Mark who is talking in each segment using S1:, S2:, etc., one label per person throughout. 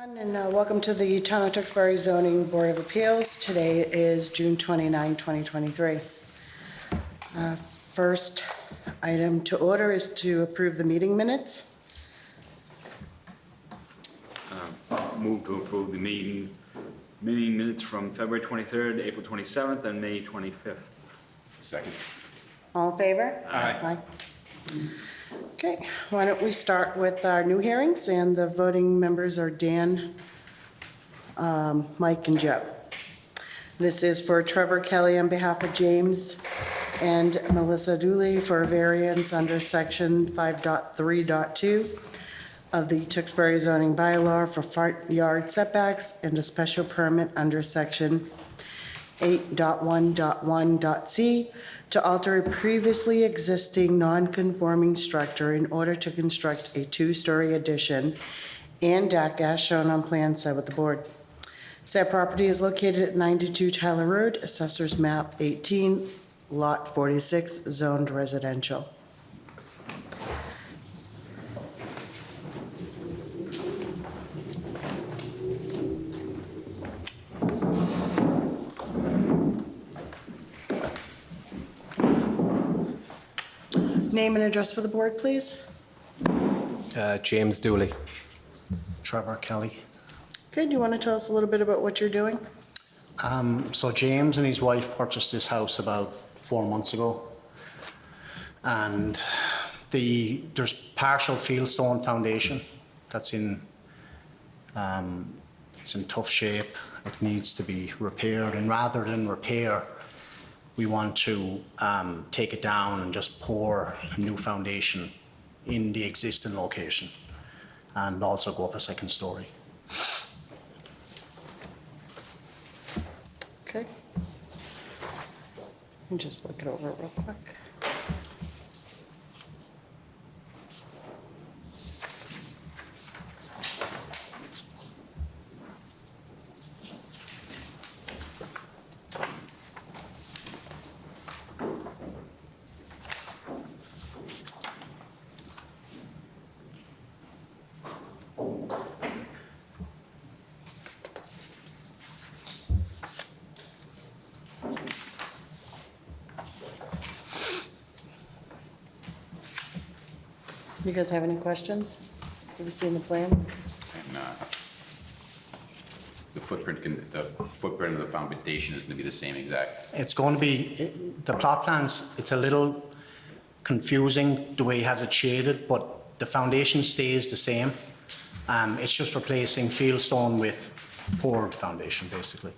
S1: And welcome to the Town of Tewksbury Zoning Board of Appeals. Today is June 29, 2023. First item to order is to approve the meeting minutes.
S2: Move to approve the meeting minutes from February 23rd, April 27th, and May 25th.
S3: Second.
S1: All in favor?
S3: Aye.
S1: Okay, why don't we start with our new hearings, and the voting members are Dan, Mike, and Joe. This is for Trevor Kelly on behalf of James and Melissa Dooley for a variance under section 5.3.2 of the Tewksbury zoning bylaw for front yard setbacks and a special permit under section 8.1.1.c to alter a previously existing non-conforming structure in order to construct a two-story addition and deck as shown on plan set with the board. Said property is located at 92 Tyler Road, Assessor's Map 18, Lot 46, zoned residential. Name and address for the board, please.
S4: James Dooley.
S5: Trevor Kelly.
S1: Okay, do you want to tell us a little bit about what you're doing?
S5: So James and his wife purchased this house about 4 months ago, and there's partial fieldstone foundation that's in it's in tough shape. It needs to be repaired, and rather than repair, we want to take it down and just pour a new foundation in the existing location, and also go up a second story.
S1: Okay. Let me just look it over real quick. You guys have any questions? Have you seen the plans?
S3: And the footprint of the foundation is going to be the same exact.
S5: It's going to be, the plot plans, it's a little confusing the way he has it shaded, but the foundation stays the same. It's just replacing fieldstone with poured foundation, basically.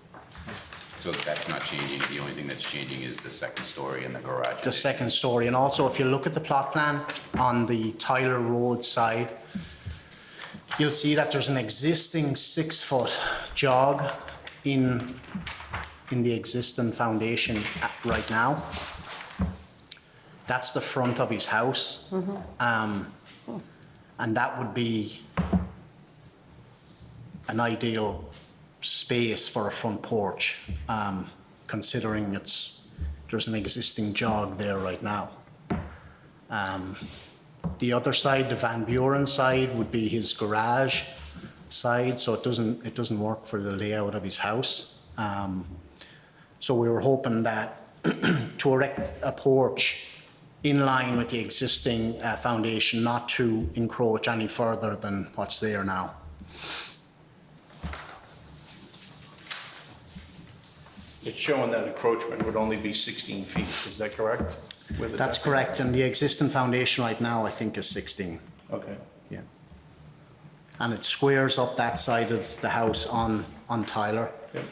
S3: So that's not changing. The only thing that's changing is the second story and the garage.
S5: The second story, and also if you look at the plot plan on the Tyler Road side, you'll see that there's an existing 6-foot jog in the existing foundation right now. That's the front of his house. And that would be an ideal space for a front porch, considering there's an existing jog there right now. The other side, the Van Buren side, would be his garage side, so it doesn't work for the layout of his house. So we were hoping that to erect a porch in line with the existing foundation, not to encroach any further than what's there now.
S6: It's showing that encroachment would only be 16 feet, is that correct?
S5: That's correct, and the existing foundation right now, I think, is 16.
S6: Okay.
S5: Yeah. And it squares up that side of the house on Tyler,
S6: Yep.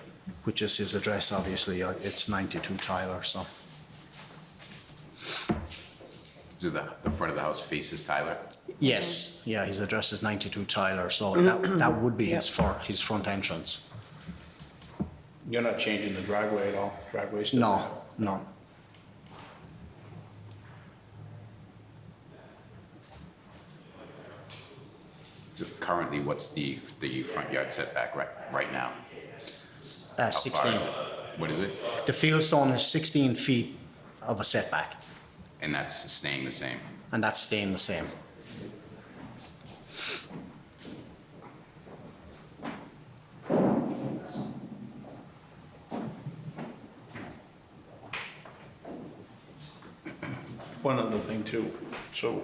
S5: which is his address, obviously. It's 92 Tyler, so.
S3: So the front of the house faces Tyler.
S5: Yes, yeah, his address is 92 Tyler, so that would be his front entrance.
S6: You're not changing the driveway at all? Driveway's still
S5: No,
S6: there?
S5: no.
S3: So currently, what's the front yard setback right now? How far
S5: 16.
S3: is it? What is it?
S5: The fieldstone is 16 feet of a setback,
S3: And that's staying the same.
S5: and that's staying the same.
S6: One other thing too, so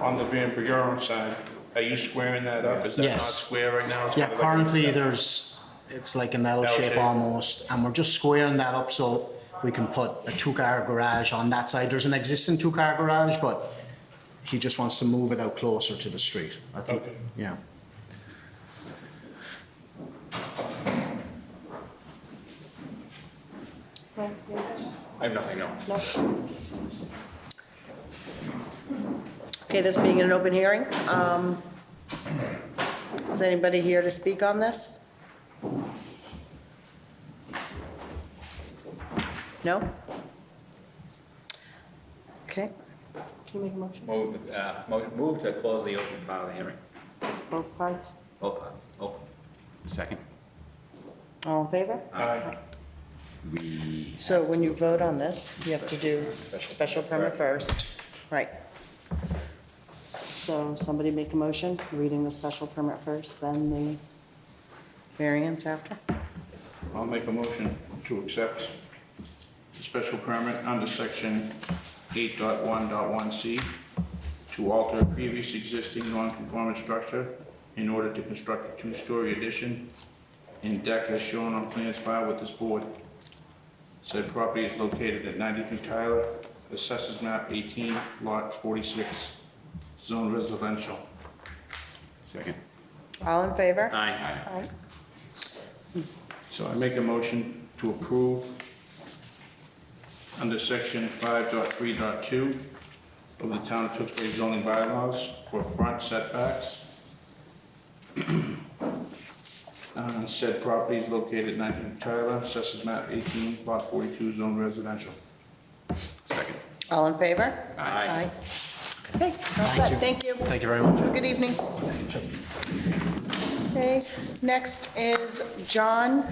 S6: on the Van Buren side, are you squaring that up? Is that not
S5: Yes.
S6: square right now? It's
S5: Yeah,
S6: kinda like a-
S5: currently it's like an L shape
S6: L-shape.
S5: almost, and we're just squaring that up so we can put a two-car garage on that side. There's an existing two-car garage, but he just wants to move it out closer to the street, I think.
S6: Okay.
S5: Yeah.
S2: I have nothing, no.
S1: Okay, this being an open hearing, is anybody here to speak on this? No? Okay. Can you make a motion?
S2: Move to close the open part of the hearing.
S1: Both parts?
S2: Open.
S3: Second.
S1: All in favor?
S6: Aye.
S3: We,
S1: So when you vote on this, you have to do special permit first. Right. So somebody make a motion, reading the special permit first, then the variance after?
S6: I'll make a motion to accept the special permit under section 8.1.1C to alter a previous existing non-conforming structure in order to construct a two-story addition and deck as shown on plans filed with this board. Said property is located at 92 Tyler, assessors map 18, lot 46, zone residential.
S3: second.
S1: All in favor?
S2: Aye.
S1: Aye.
S6: So I make a motion to approve under section 5.3.2 of the Town of Tewksbury zoning bylaws for front setbacks. Said property is located 19 Tyler, assessors map 18, lot 42, zone residential.
S3: Second.
S1: All in favor?
S2: Aye.
S1: Okay, all set, thank you.
S4: Thank you very much.
S1: Have a good evening. Okay, next is John,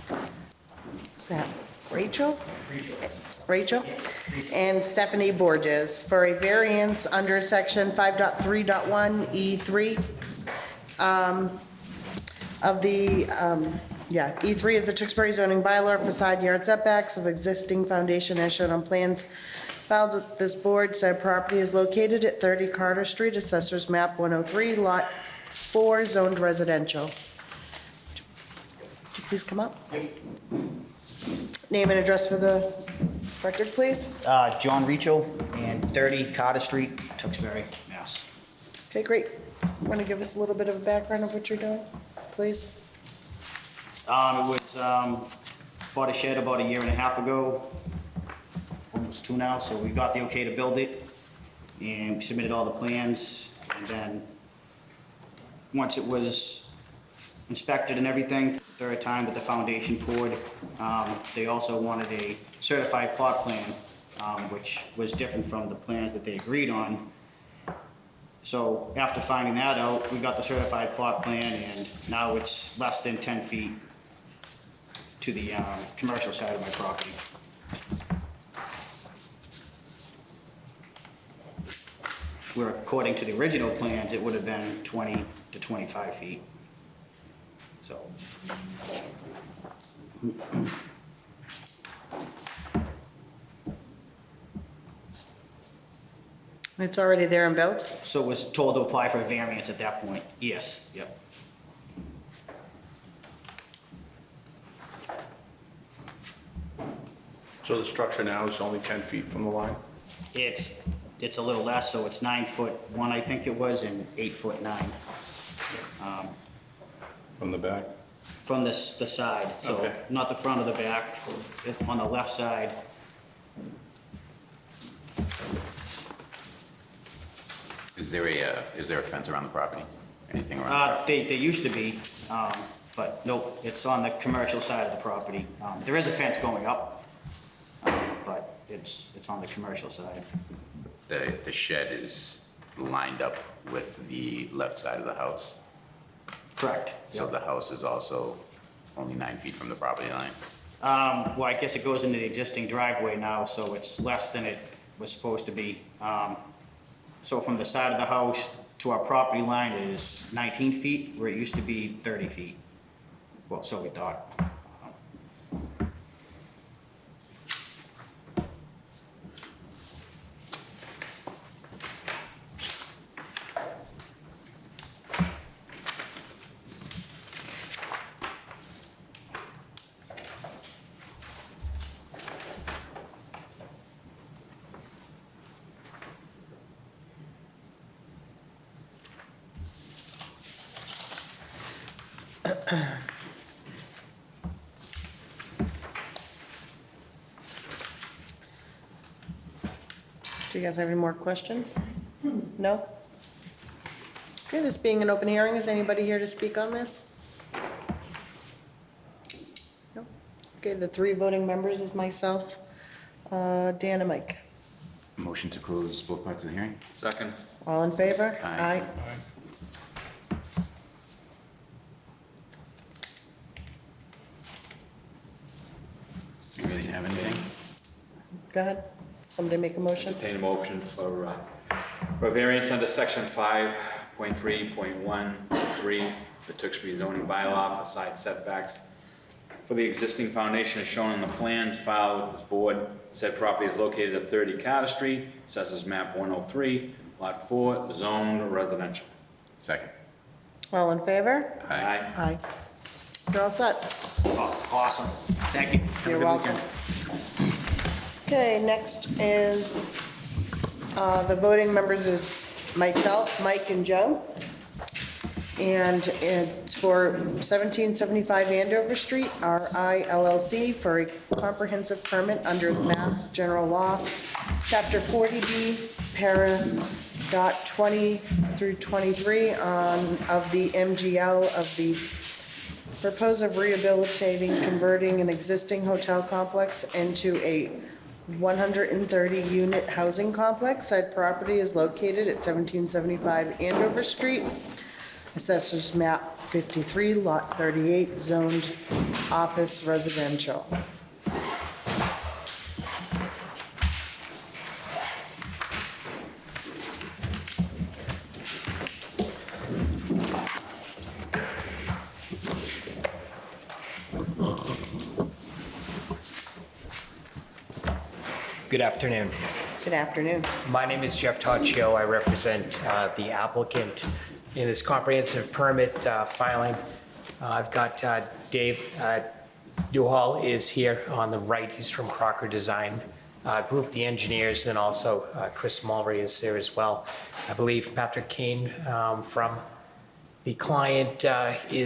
S1: what's that, Rachel? Rachel? And Stephanie Borges for a variance under section 5.3.1 E3 of the, E3 of the Tewksbury zoning bylaw, facade yard setbacks of existing foundation as shown on plans filed with this board. Said property is located at 30 Carter Street, Assessors Map 103, Lot 4, zoned residential. Would you please come up? Name and address for the record, please.
S7: John Rachel and 30 Carter Street, Tewksbury, Mass.
S1: Okay, great. Want to give us a little bit of a background of what you're doing, please?
S7: It was bought a shed about a year and a half ago, almost two now, so we got the okay to build it and submitted all the plans. And then, once it was inspected and everything, third time with the foundation poured, they also wanted a certified plot plan, which was different from the plans that they agreed on. So after finding that out, we got the certified plot plan, and now it's less than 10 feet to the commercial side of my property. Where according to the original plans, it would have been 20 to 25 feet. So,
S1: It's already there and built?
S7: so was told to apply for a variance at that point. Yes, yep.
S6: So the structure now is only 10 feet from the line?
S7: It's a little less, so it's 9'1", I think it was, and 8'9".
S6: From the back?
S7: From the side, so
S6: Okay.
S7: not the front or the back, it's on the left side.
S3: Is there a fence around the property? Anything around?
S7: They used to be, but nope, it's on the commercial side of the property. There is a fence going up, but it's on the commercial side.
S3: The shed is lined up with the left side of the house,
S7: Correct.
S3: so
S7: Yep.
S3: the house is also only 9 feet from the property line.
S7: Well, I guess it goes into the existing driveway now, so it's less than it was supposed to be. So from the side of the house to our property line is 19 feet, where it used to be 30 feet. Well, so we thought.
S1: Do you guys have any more questions? No? Okay, this being an open hearing, is anybody here to speak on this? No? Okay, the 3 voting members is myself, Dan and Mike.
S3: Motion to close both parts of the hearing?
S2: Second.
S1: All in favor?
S3: Aye. You really have anything?
S1: Go ahead. Somebody make a motion.
S2: Entertain a motion for variance under section 5.3.13, the Tewksbury zoning bylaw for side setbacks. For the existing foundation as shown on the plans filed with this board, said property is located at 30 Carter Street, assessors map 103, lot 4, zoned residential.
S3: Second.
S1: All in favor?
S3: Aye.
S1: Aye. You're all set.
S7: Oh, awesome. Thank you. Have a
S1: You're
S7: good
S1: welcome.
S7: weekend.
S1: Okay, next is, the voting members is myself, Mike, and Joe. And it's for 1775 Andover Street, RI LLC, for a comprehensive permit under Mass General Law, Chapter 40B, para. Dot 20 through 23 of the MGL of the purpose of rehabilitating, converting an existing hotel complex into a 130-unit housing complex. Said property is located at 1775 Andover Street. Assessors map 53, lot 38, zoned office residential.
S4: Good afternoon.
S1: Good afternoon.
S4: My name is Jeff Taccio. I represent the applicant in this comprehensive permit filing. I've got Dave Duhall is here on the right. He's from Crocker Design Group, the engineers, and also Chris Mulry is there as well. I believe Patrick Kane from the client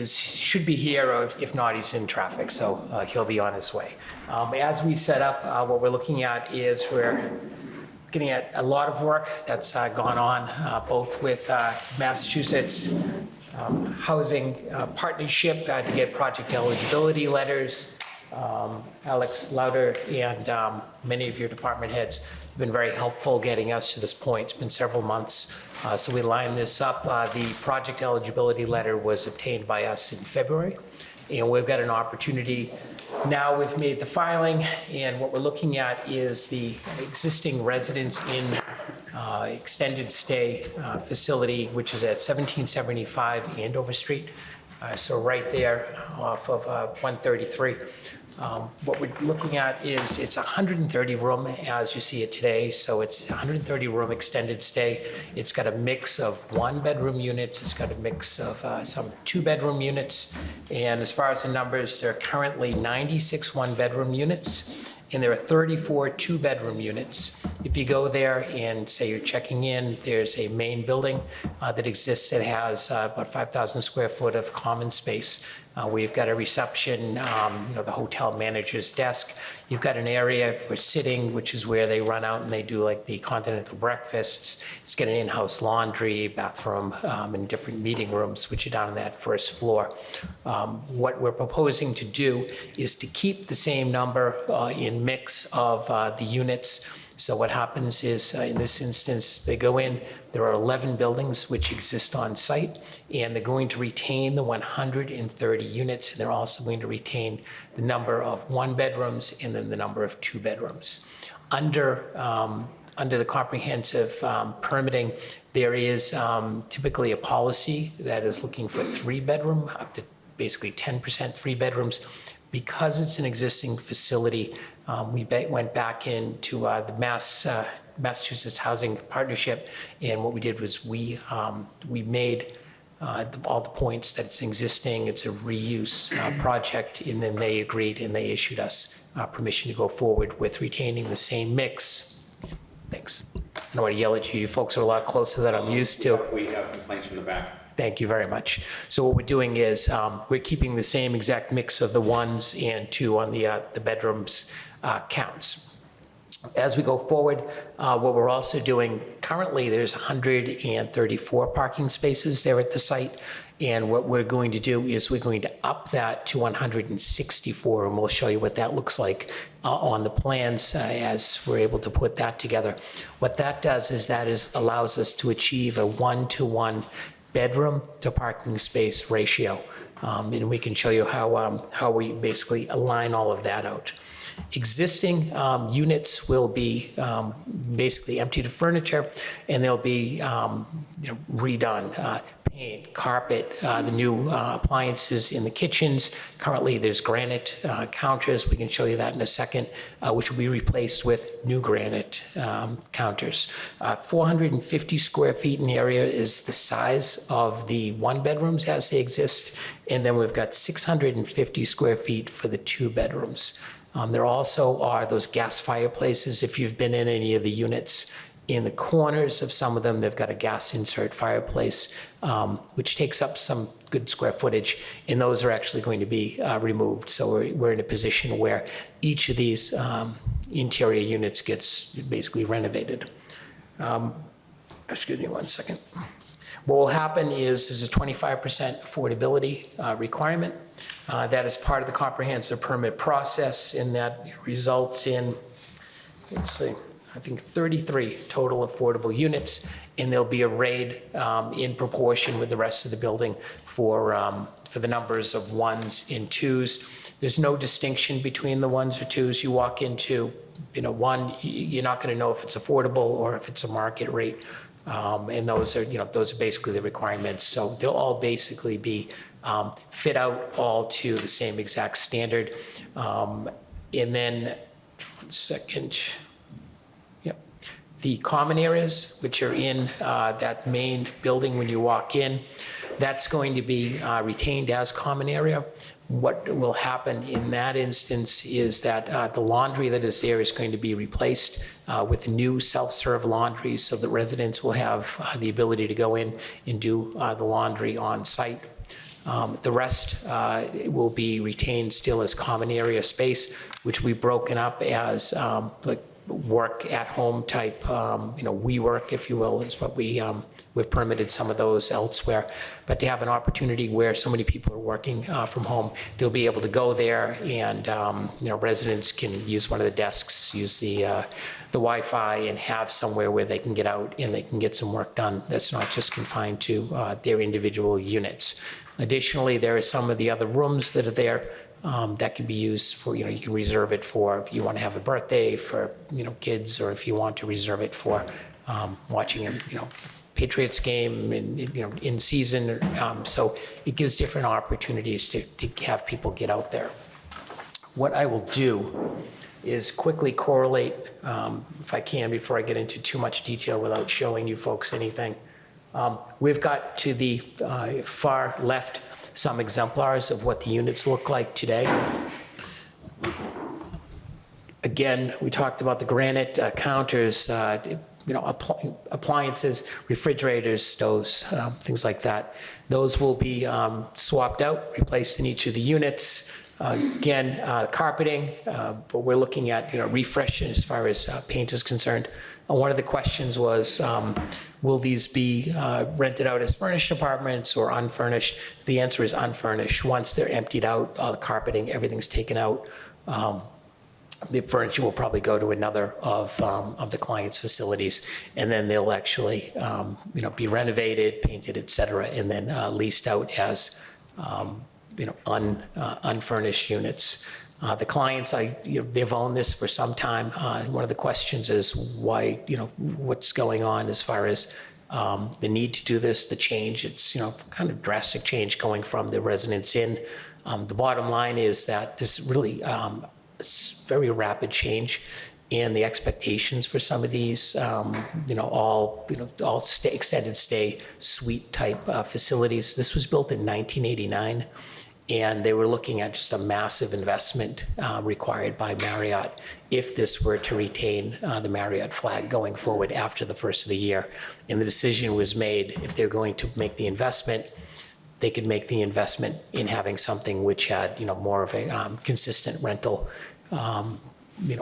S4: should be here, or if not, he's in traffic, so he'll be on his way. As we set up, what we're looking at is we're getting at a lot of work that's gone on, both with Massachusetts Housing Partnership to get project eligibility letters. Alex Lauder and many of your department heads have been very helpful getting us to this point. It's been several months. So we lined this up. The project eligibility letter was obtained by us in February, and we've got an opportunity. Now we've made the filing, and what we're looking at is the existing residence in extended stay facility, which is at 1775 Andover Street. So right there off of 133. What we're looking at is it's 130 room as you see it today. So it's 130 room extended stay. It's got a mix of 1-bedroom units. It's got a mix of some 2-bedroom units. And as far as the numbers, there are currently 96 1-bedroom units, and there are 34 2-bedroom units. If you go there and say you're checking in, there's a main building that exists that has about 5,000 square foot of common space. We've got a reception, the hotel manager's desk. You've got an area for sitting, which is where they run out and they do like the continental breakfasts. It's got an in-house laundry, bathroom, and different meeting rooms, which are down on that first floor. What we're proposing to do is to keep the same number in mix of the units. So what happens is, in this instance, they go in, there are 11 buildings which exist on site, and they're going to retain the 130 units, and they're also going to retain the number of 1-bedrooms and then the number of 2-bedrooms. Under the comprehensive permitting, there is typically a policy that is looking for 3-bedroom, up to basically 10% 3-bedrooms. Because it's an existing facility, we went back into the Massachusetts Housing Partnership, and what we did was we made all the points that it's existing, it's a reuse project, and then they agreed and they issued us permission to go forward with retaining the same mix. Thanks. I don't want to yell at you. You folks are a lot closer than I'm used to.
S2: We have complaints from the back.
S4: Thank you very much. So what we're doing is we're keeping the same exact mix of the 1s and 2 on the bedrooms counts. As we go forward, what we're also doing, currently there's 134 parking spaces there at the site. And what we're going to do is we're going to up that to 164, and we'll show you what that looks like on the plans as we're able to put that together. What that does is allows us to achieve a 1-to-1 bedroom to parking space ratio. And we can show you how we basically align all of that out. Existing units will be basically emptied of furniture, and they'll be redone. Paint, carpet, the new appliances in the kitchens. Currently, there's granite counters. We can show you that in a second, which will be replaced with new granite counters. 450 square feet in area is the size of the 1-bedrooms as they exist, and then we've got 650 square feet for the 2-bedrooms. There also are those gas fireplaces. If you've been in any of the units, in the corners of some of them, they've got a gas insert fireplace, which takes up some good square footage, and those are actually going to be removed. So we're in a position where each of these interior units gets basically renovated. Excuse me one second. What will happen is there's a 25% affordability requirement. That is part of the comprehensive permit process, and that results in, let's see, I think 33 total affordable units, and they'll be arrayed in proportion with the rest of the building for the numbers of 1s and 2s. There's no distinction between the 1s or 2s. You walk into, one, you're not going to know if it's affordable or if it's a market rate, and those are basically the requirements. So they'll all basically be fit out all to the same exact standard, and then 1 second. The common areas, which are in that main building when you walk in, that's going to be retained as common area. What will happen in that instance is that the laundry that is there is going to be replaced with new self-serve laundry, so the residents will have the ability to go in and do the laundry on site. The rest will be retained still as common area space, which we've broken up as like work at home type, WeWork, if you will, is what we've permitted some of those elsewhere. But to have an opportunity where so many people are working from home, they'll be able to go there, and residents can use one of the desks, use the Wi-Fi, and have somewhere where they can get out and they can get some work done that's not just confined to their individual units. Additionally, there are some of the other rooms that are there that can be used for, you can reserve it for if you want to have a birthday for, kids, or if you want to reserve it for watching a, Patriots game in season. So it gives different opportunities to have people get out there. What I will do is quickly correlate, if I can, before I get into too much detail without showing you folks anything. We've got to the far left some exemplars of what the units look like today. Again, we talked about the granite counters, appliances, refrigerators, stoves, things like that. Those will be swapped out, replaced in each of the units. Again, carpeting, but we're looking at refreshing as far as paint is concerned. One of the questions was, will these be rented out as furnished apartments or unfurnished? The answer is unfurnished. Once they're emptied out, all the carpeting, everything's taken out, the furniture will probably go to another of the client's facilities, and then they'll actually be renovated, painted, et cetera, and then leased out as unfurnished units. The clients, they've owned this for some time. One of the questions is why, what's going on as far as the need to do this, the change. It's, kind of drastic change going from the residence in. The bottom line is that this really very rapid change in the expectations for some of these, all extended stay suite type facilities. This was built in 1989. and they were looking at just a massive investment required by Marriott if this were to retain the Marriott flag going forward after the first of the year. And the decision was made, if they're going to make the investment, they could make the investment in having something which had, more of a consistent rental,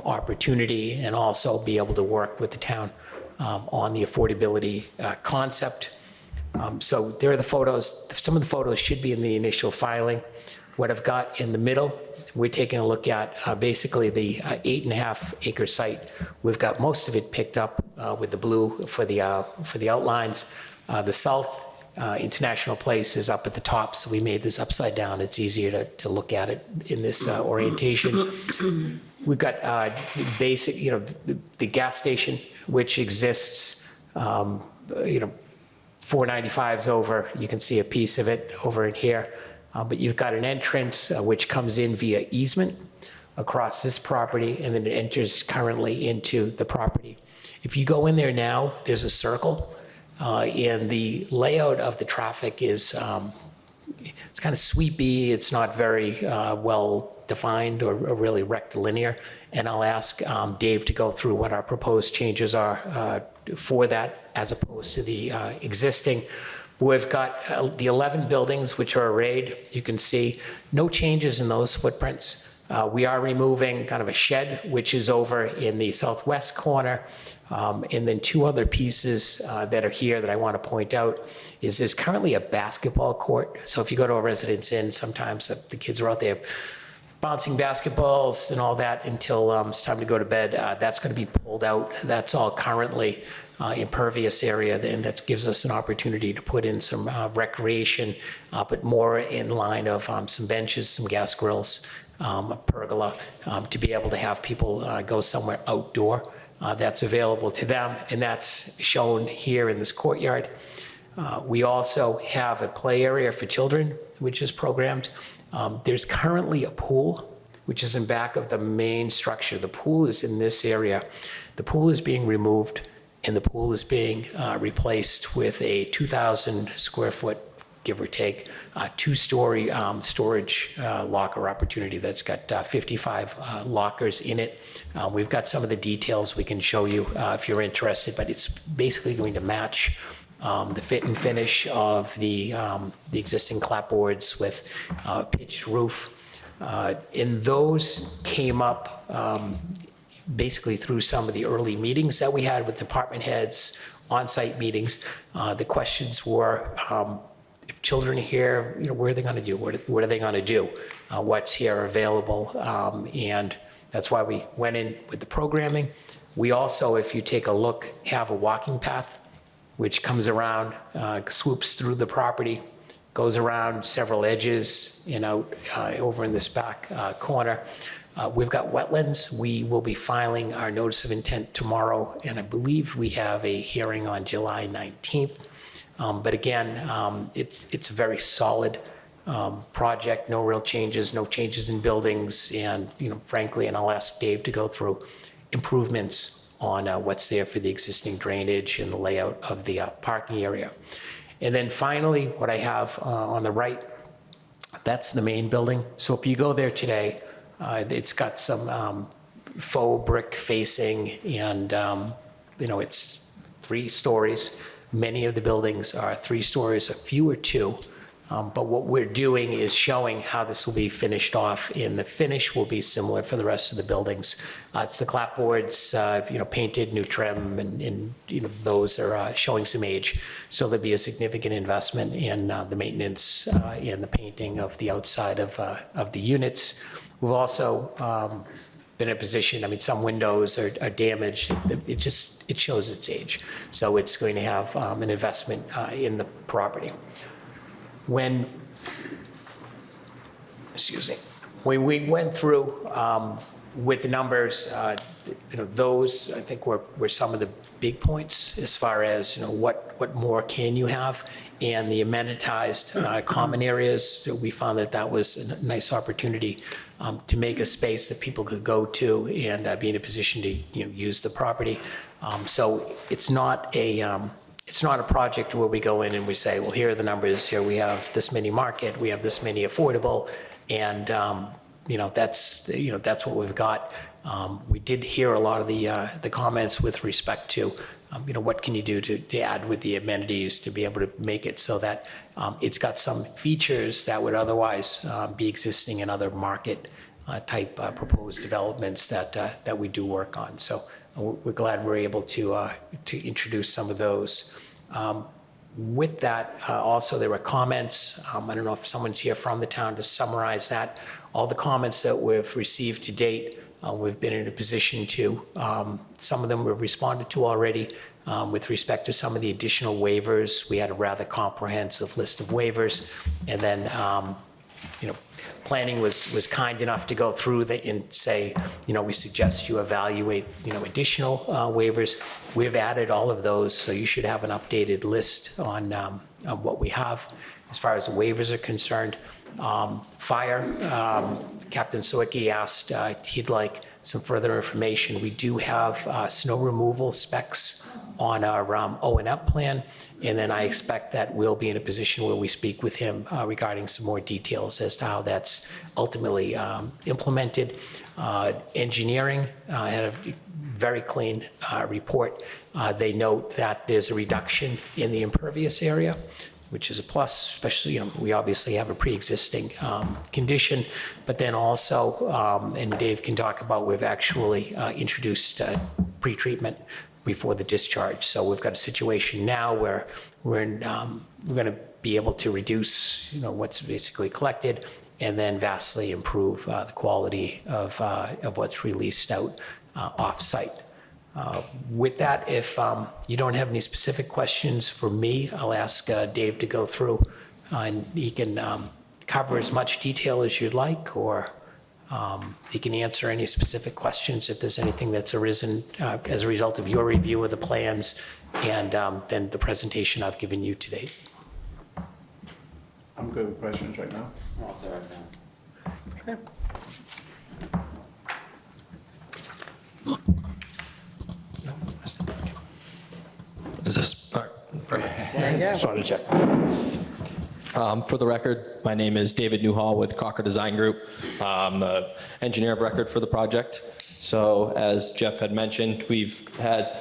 S4: opportunity, and also be able to work with the town on the affordability concept. So there are the photos. Some of the photos should be in the initial filing. What I've got in the middle, we're taking a look at basically the 8.5 acre site. We've got most of it picked up with the blue for the outlines. The South International Place is up at the top, so we made this upside down. It's easier to look at it in this orientation. We've got basic, the gas station, which exists, 495's over. You can see a piece of it over in here. But you've got an entrance which comes in via easement across this property, and then it enters currently into the property. If you go in there now, there's a circle, and the layout of the traffic is, it's kind of sweepy. It's not very well defined or really rectilinear. And I'll ask Dave to go through what our proposed changes are for that as opposed to the existing. We've got the 11 buildings which are arrayed. You can see no changes in those footprints. We are removing kind of a shed, which is over in the southwest corner. And then two other pieces that are here that I want to point out is there's currently a basketball court. So if you go to a Residence Inn, sometimes the kids are out there bouncing basketballs and all that until it's time to go to bed. That's going to be pulled out. That's all currently impervious area, and that gives us an opportunity to put in some recreation, but more in line of some benches, some gas grills, a pergola, to be able to have people go somewhere outdoor. That's available to them, and that's shown here in this courtyard. We also have a play area for children, which is programmed. There's currently a pool, which is in back of the main structure. The pool is in this area. The pool is being removed, and the pool is being replaced with a 2,000 square foot, give or take, two-story storage locker opportunity that's got 55 lockers in it. We've got some of the details we can show you if you're interested, but it's basically going to match the fit and finish of the existing clapboards with pitched roof. And those came up basically through some of the early meetings that we had with department heads, on-site meetings. The questions were, if children are here, what are they going to do? What are they going to do? What's here available? And that's why we went in with the programming. We also, if you take a look, have a walking path which comes around, swoops through the property, goes around several edges and out over in this back corner. We've got wetlands. We will be filing our notice of intent tomorrow, and I believe we have a hearing on July 19th. But again, it's a very solid project, no real changes, no changes in buildings, and frankly, and I'll ask Dave to go through improvements on what's there for the existing drainage and the layout of the parking area. And then finally, what I have on the right, that's the main building. So if you go there today, it's got some faux brick facing, and it's 3 stories. Many of the buildings are 3 stories, a few are 2. But what we're doing is showing how this will be finished off, and the finish will be similar for the rest of the buildings. It's the clapboards, painted, new trim, and those are showing some age. So there'll be a significant investment in the maintenance and the painting of the outside of the units. We've also been in a position, some windows are damaged. It shows its age. So it's going to have an investment in the property. When we went through with the numbers, those I think were some of the big points as far as what more can you have, and the amenitized common areas. We found that was a nice opportunity to make a space that people could go to and be in a position to use the property. So it's not a it's not a project where we go in and we say, well, here are the numbers, here we have this many market, we have this many affordable, and, that's what we've got. We did hear a lot of the comments with respect to, what can you do to add with the amenities to be able to make it so that it's got some features that would otherwise be existing in other market type proposed developments that we do work on. So we're glad we're able to introduce some of those. With that, also there were comments. I don't know if someone's here from the town to summarize that. All the comments that we've received to date, we've been in a position to, some of them we've responded to already. With respect to some of the additional waivers, we had a rather comprehensive list of waivers. And then, planning was kind enough to go through that and say, we suggest you evaluate, additional waivers. We've added all of those, so you should have an updated list on what we have as far as the waivers are concerned. Fire, Captain Sawicki asked, he'd like some further information. We do have snow removal specs on our O&M plan, and then I expect that we'll be in a position where we speak with him regarding some more details as to how that's ultimately implemented. Engineering had a very clean report. They note that there's a reduction in the impervious area, which is a plus, especially, we obviously have a pre-existing condition, but then also, and Dave can talk about, we've actually introduced pre-treatment before the discharge. So we've got a situation now where we're going to be able to reduce, what's basically collected, and then vastly improve the quality of what's released out off-site. With that, if you don't have any specific questions for me, I'll ask Dave to go through, and he can cover as much detail as you'd like, or he can answer any specific questions if there's anything that's arisen as a result of your review of the plans and then the presentation I've given you today.
S6: I'm good with questions right now.
S2: Oh, it's all right now.
S1: Okay.
S8: Is this, all right, perfect.
S1: There you go.
S8: Just wanted to check. For the record, my name is David Newhall with Crocker Design Group. I'm the engineer of record for the project. So as Jeff had mentioned, we've had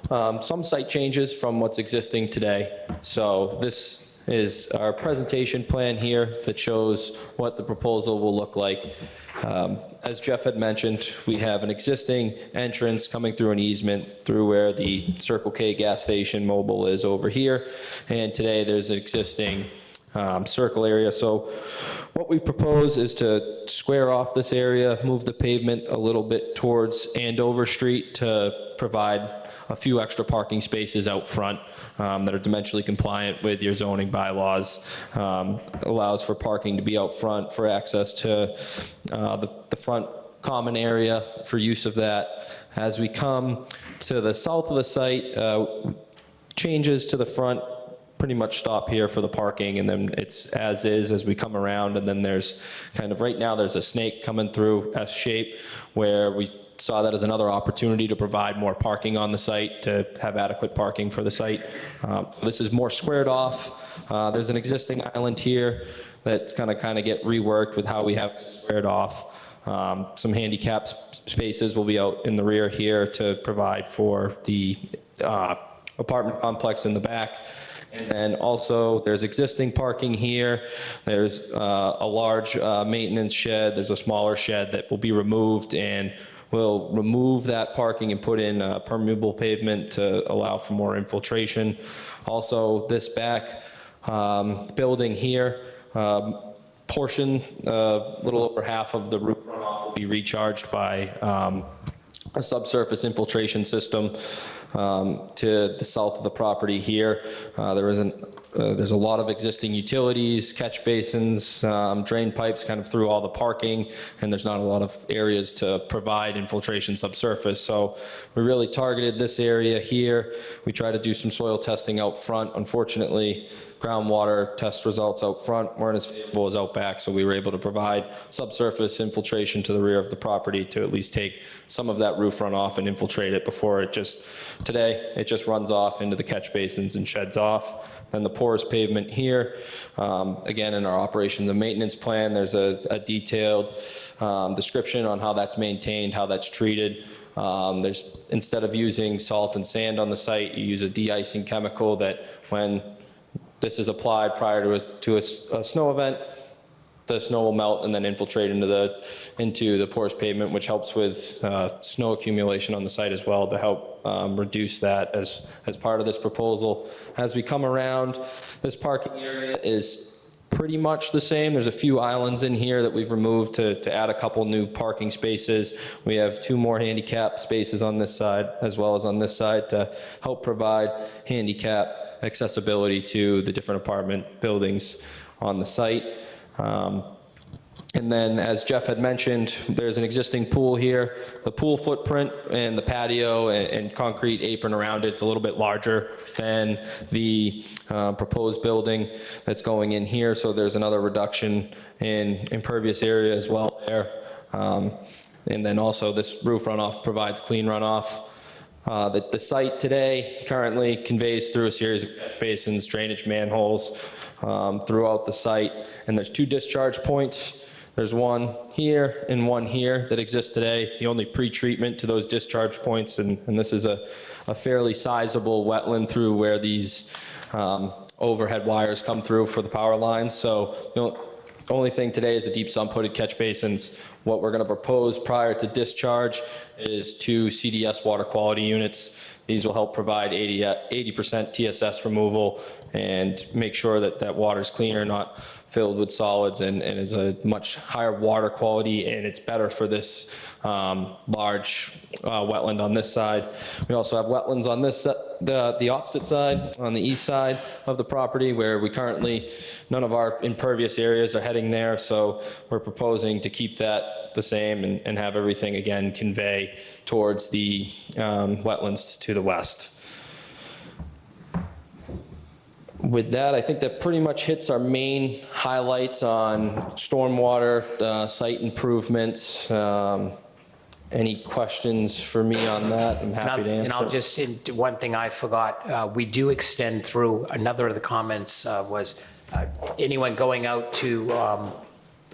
S8: some site changes from what's existing today. So this is our presentation plan here that shows what the proposal will look like. As Jeff had mentioned, we have an existing entrance coming through an easement through where the Circle K gas station mobile is over here. And today there's an existing circle area. So what we propose is to square off this area, move the pavement a little bit towards Andover Street to provide a few extra parking spaces out front that are dimensionally compliant with your zoning bylaws. Allows for parking to be out front for access to the front common area for use of that. As we come to the south of the site, changes to the front pretty much stop here for the parking, and then it's as is as we come around, and then there's kind of, right now there's a snake coming through S shape where we saw that as another opportunity to provide more parking on the site, to have adequate parking for the site. This is more squared off. There's an existing island here that's gonna kind of get reworked with how we have it squared off. Some handicap spaces will be out in the rear here to provide for the apartment complex in the back. And then also there's existing parking here. There's a large maintenance shed. There's a smaller shed that will be removed, and we'll remove that parking and put in permeable pavement to allow for more infiltration. Also, this back building here, portion, a little over half of the roof runoff will be recharged by a subsurface infiltration system to the south of the property here. There's a lot of existing utilities, catch basins, drain pipes kind of through all the parking, and there's not a lot of areas to provide infiltration subsurface. So we really targeted this area here. We try to do some soil testing out front. Unfortunately, groundwater test results out front weren't as favorable as out back, so we were able to provide subsurface infiltration to the rear of the property to at least take some of that roof runoff and infiltrate it before today it just runs off into the catch basins and sheds off. Then the porous pavement here, again, in our operations and maintenance plan, there's a detailed description on how that's maintained, how that's treated. Instead of using salt and sand on the site, you use a de-icing chemical that when this is applied prior to a snow event, the snow will melt and then infiltrate into the porous pavement, which helps with snow accumulation on the site as well to help reduce that as part of this proposal. As we come around, this parking area is pretty much the same. There's a few islands in here that we've removed to add a couple new parking spaces. We have 2 more handicap spaces on this side as well as on this side to help provide handicap accessibility to the different apartment buildings on the site. And then, as Jeff had mentioned, there's an existing pool here. The pool footprint and the patio and concrete apron around it's a little bit larger than the proposed building that's going in here. So there's another reduction in impervious area as well there. And then also this roof runoff provides clean runoff. The site today currently conveys through a series of catch basins, drainage manholes throughout the site. And there's 2 discharge points. There's one here and one here that exists today. The only pre-treatment to those discharge points, and this is a fairly sizable wetland through where these overhead wires come through for the power lines. So the only thing today is the deep sump-hooded catch basins. What we're going to propose prior to discharge is 2 CDS water quality units. These will help provide 80% TSS removal and make sure that water's cleaner, not filled with solids, and is a much higher water quality, and it's better for this large wetland on this side. We also have wetlands on this the opposite side, on the east side of the property, where we currently, none of our impervious areas are heading there, so we're proposing to keep that the same and have everything again convey towards the wetlands to the west. With that, I think that pretty much hits our main highlights on stormwater, site improvements. Any questions for me on that? I'm happy to answer.
S4: And I'll just, one thing I forgot, we do extend through, another of the comments was anyone going out to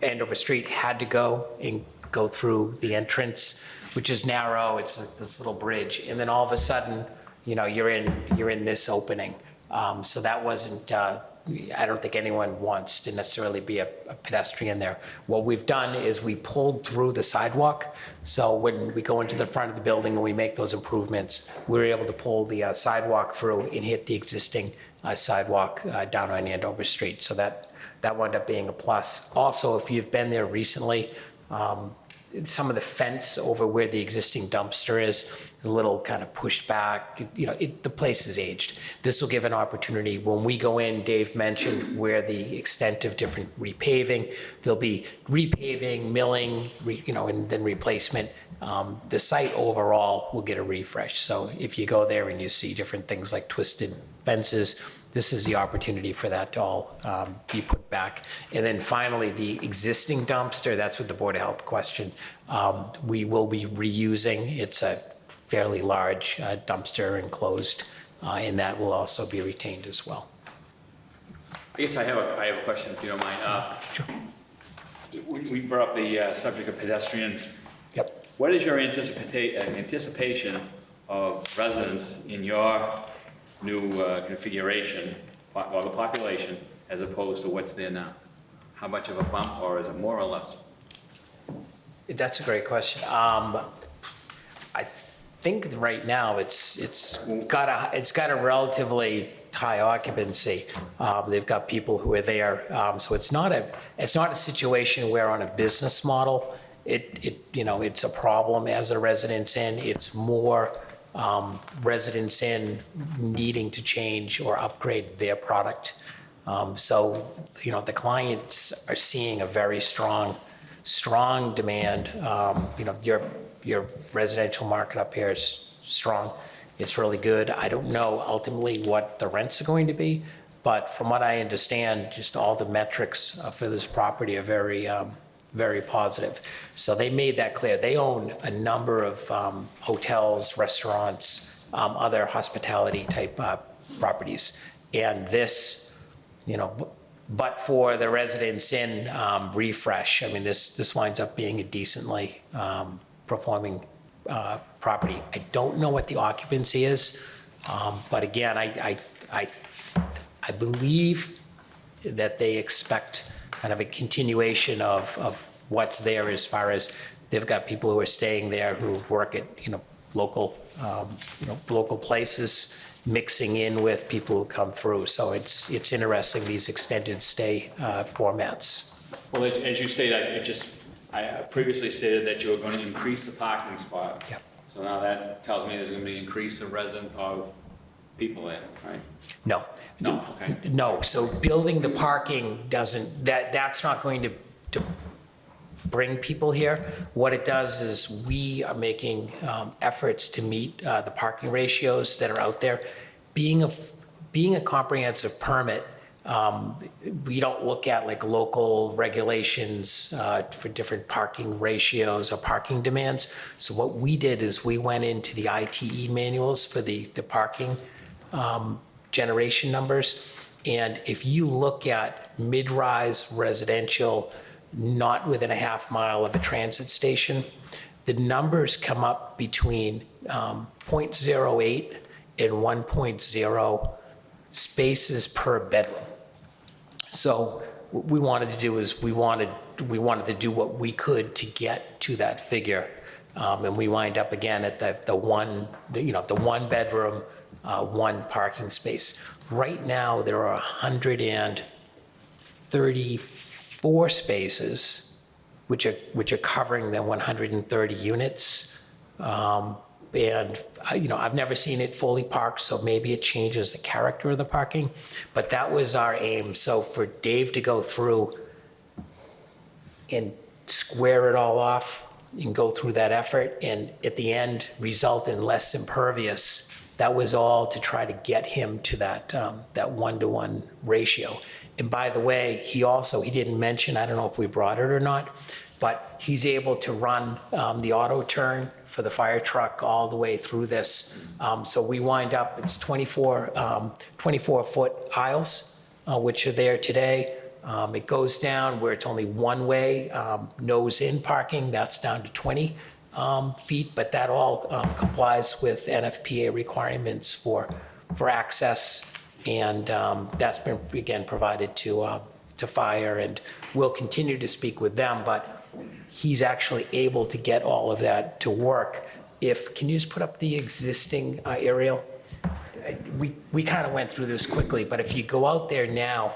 S4: Andover Street had to go through the entrance, which is narrow. It's like this little bridge. And then all of a sudden, you're in this opening. So that wasn't, I don't think anyone wants to necessarily be a pedestrian there. What we've done is we pulled through the sidewalk. So when we go into the front of the building and we make those improvements, we're able to pull the sidewalk through and hit the existing sidewalk down on Andover Street. So that wound up being a plus. Also, if you've been there recently, some of the fence over where the existing dumpster is a little kind of pushed back. The place is aged. This will give an opportunity. When we go in, Dave mentioned where the extent of different repaving. There'll be repaving, milling, and then replacement. The site overall will get a refresh. So if you go there and you see different things like twisted fences, this is the opportunity for that to all be put back. And then finally, the existing dumpster, that's what the Board of Health questioned. We will be reusing. It's a fairly large dumpster enclosed, and that will also be retained as well.
S2: I guess I have a question, if you don't mind.
S4: Sure.
S2: We brought up the subject of pedestrians.
S4: Yep.
S2: What is your anticipation of residents in your new configuration, or the population, as opposed to what's there now? How much of a bump, or is it more or less?
S4: That's a great question. I think right now it's got a relatively high occupancy. They've got people who are there, so it's not a situation where on a business model it's a problem as a residence in. It's more residents in needing to change or upgrade their product. So the clients are seeing a very strong demand. Your residential market up here is strong. It's really good. I don't know ultimately what the rents are going to be, But from what I understand, just all the metrics for this property are very, very positive. So they made that clear. They own a number of hotels, restaurants, other hospitality type properties. And this, you know, but for the Residence Inn refresh, I mean, this winds up being a decently performing property. I don't know what the occupancy is, but again, I believe that they expect kind of a continuation of what's there, as far as they've got people who are staying there who work at, local, local places, mixing in with people who come through. So it's interesting, these extended stay formats.
S2: Well, as you stated, I previously stated that you were going to increase the parking spot.
S4: Yep.
S2: So now that tells me there's going to be an increase of resident of people there, right?
S4: No.
S2: No, okay.
S4: No, so building the parking doesn't, that's not going to bring people here. What it does is we are making efforts to meet the parking ratios that are out there. Being a comprehensive permit, we don't look at like local regulations for different parking ratios or parking demands. So what we did is we went into the ITE manuals for the parking generation numbers. And if you look at mid-rise residential, not within a half mile of a transit station, the numbers come up between 0.08 and 1.0 spaces per bedroom. So what we wanted to do is we wanted to do what we could to get to that figure. And we wind up again at the one bedroom, one parking space. Right now, there are 134 spaces, which are covering the 130 units. And I've never seen it fully parked, so maybe it changes the character of the parking, but that was our aim. So for Dave to go through and square it all off and go through that effort, and at the end result in less impervious, that was all to try to get him to that 1-to-1 ratio. And by the way, he didn't mention, I don't know if we brought it or not, but he's able to run the auto turn for the fire truck all the way through this. So we wind up, it's 24-foot aisles, which are there today. It goes down where it's only one-way, nose-in parking, that's down to 20 feet, but that all complies with NFPA requirements for access, and that's been, again, provided to fire, and we'll continue to speak with them, but he's actually able to get all of that to work. Can you just put up the existing aerial? We kind of went through this quickly, but if you go out there now,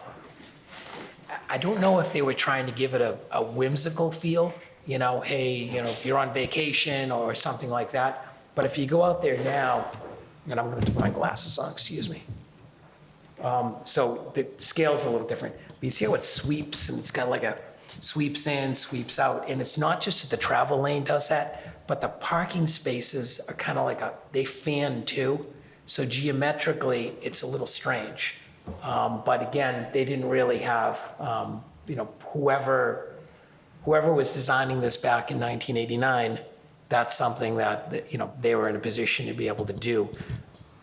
S4: I don't know if they were trying to give it a whimsical feel, hey, you're on vacation or something like that. But if you go out there now, and I'm going to put my glasses on, excuse me. So the scale's a little different. But you see how it sweeps, and it's got like a sweeps in, sweeps out. And it's not just that the travel lane does that, but the parking spaces are kind of like they fan too. So geometrically, it's a little strange. But again, they didn't really have, whoever was designing this back in 1989, that's something that, they were in a position to be able to do.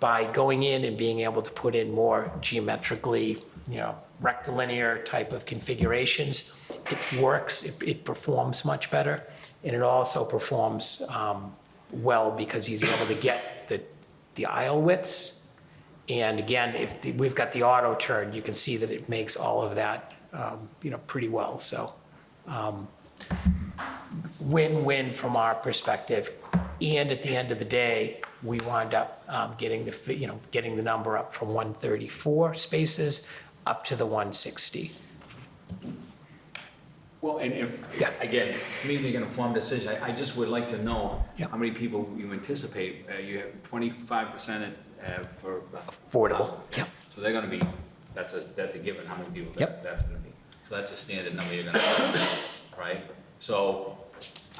S4: By going in and being able to put in more geometrically, rectilinear type of configurations, it works, it performs much better, and it also performs well because he's able to get the aisle widths. And again, we've got the auto turn, you can see that it makes all of that, pretty well. So win-win from our perspective. And at the end of the day, we wind up getting the number up from 134 spaces up to the 160.
S2: Well, and again, making an informed decision, I just would like to know how many people you anticipate. You have 25% for
S4: Affordable, yep.
S2: So they're gonna be, that's a given, how many people
S4: Yep.
S2: that's gonna be. So that's a standard number you're gonna have, right? So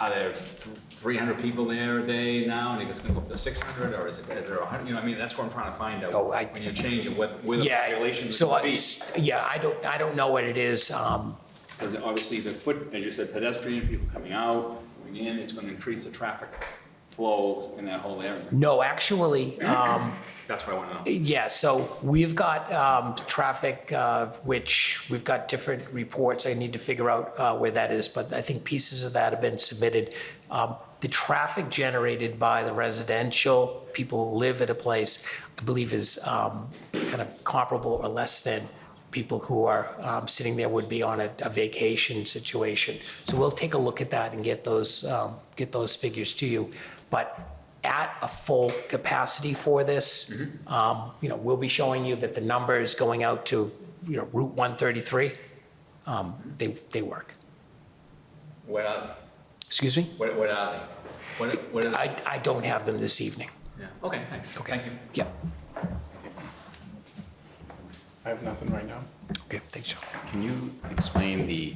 S2: are there 300 people there a day now, and it's gonna go up to 600, or is there 100, you know, I mean, that's what I'm trying to find out.
S4: Oh,
S2: When you change it, where the
S4: Yeah,
S2: population is
S4: so,
S2: gonna be.
S4: I don't know what it is.
S2: Because obviously the foot, as you said, pedestrian, people coming out, going in, it's gonna increase the traffic flow in that whole area.
S4: No, actually,
S2: That's what I wanna know.
S4: yeah, so we've got traffic, which we've got different reports. I need to figure out where that is, but I think pieces of that have been submitted. The traffic generated by the residential, people who live at a place, I believe is kind of comparable or less than people who are sitting there would be on a vacation situation. So we'll take a look at that and get those figures to you. But at a full capacity for this, you know, we'll be showing you that the numbers going out to, you know, Route 133, they work.
S2: What are they?
S4: Excuse me?
S2: What are they? What is?
S4: I don't have them this evening.
S2: Yeah, okay, thanks. Thank you.
S4: Yeah.
S6: I have nothing right now.
S4: Okay, thanks, John.
S3: Can you explain the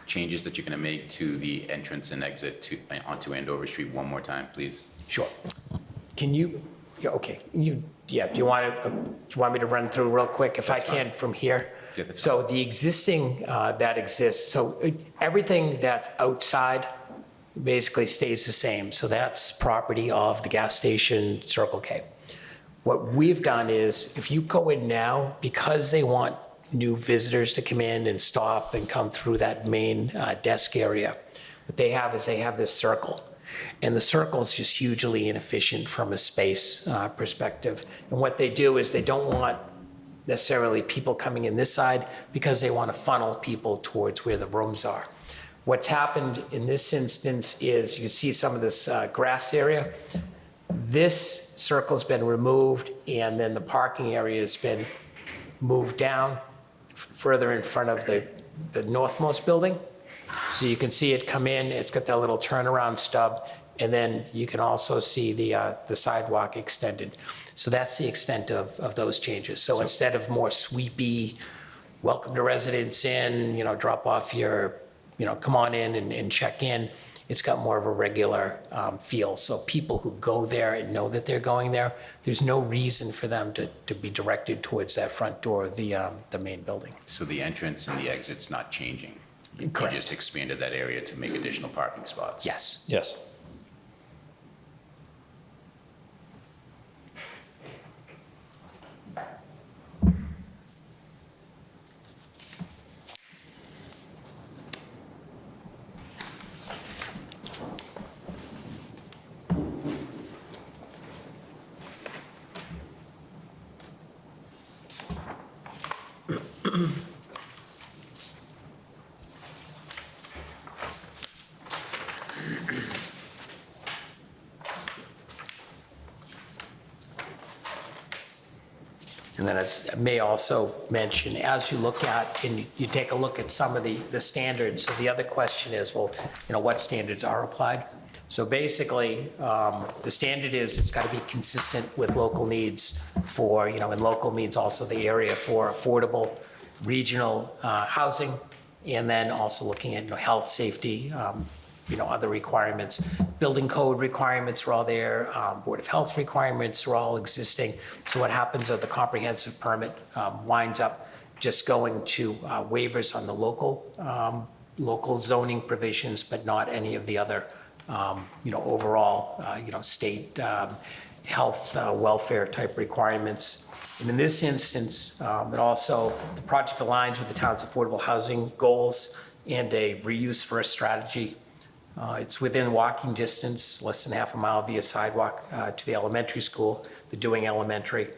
S3: changes that you're going to make to the entrance and exit onto Andover Street one more time, please?
S4: Sure. Can you, yeah, okay, do you want me to run through real quick if I
S3: That's fine.
S4: can from here?
S3: Yeah, that's
S4: So the existing that exists, so everything that's outside basically stays the same. So that's property of the gas station Circle K. What we've done is, if you go in now, because they want new visitors to come in and stop and come through that main desk area, what they have is they have this circle. And the circle is just hugely inefficient from a space perspective. And what they do is they don't want necessarily people coming in this side because they want to funnel people towards where the rooms are. What's happened in this instance is you see some of this grass area. This circle's been removed, and then the parking area has been moved down further in front of the northmost building. So you can see it come in, it's got that little turnaround stub, and then you can also see the sidewalk extended. So that's the extent of those changes. So instead of more sweepy, welcome to residents in, you know, drop off your, you know, come on in and check in, it's got more of a regular feel. So people who go there and know that they're going there, there's no reason for them to be directed towards that front door of the main building.
S3: So the entrance and the exit's not changing?
S4: Correct.
S3: You just expanded that area to make additional parking spots?
S4: Yes.
S8: Yes.
S4: And then I may also mention, as you look at, and you take a look at some of the standards, so the other question is, well, you know, what standards are applied? So basically, the standard is it's got to be consistent with local needs for, you know, and local means also the area for affordable regional housing, and then also looking at, you know, health, safety, you know, other requirements. Building code requirements are all there, Board of Health requirements are all existing. So what happens is the comprehensive permit winds up just going to waivers on the local zoning provisions, but not any of the other, you know, overall, you know, state health, welfare type requirements. And in this instance, it also, the project aligns with the town's affordable housing goals and a reuse first strategy. It's within walking distance, less than half a mile via sidewalk to the elementary school, the Dewing Elementary.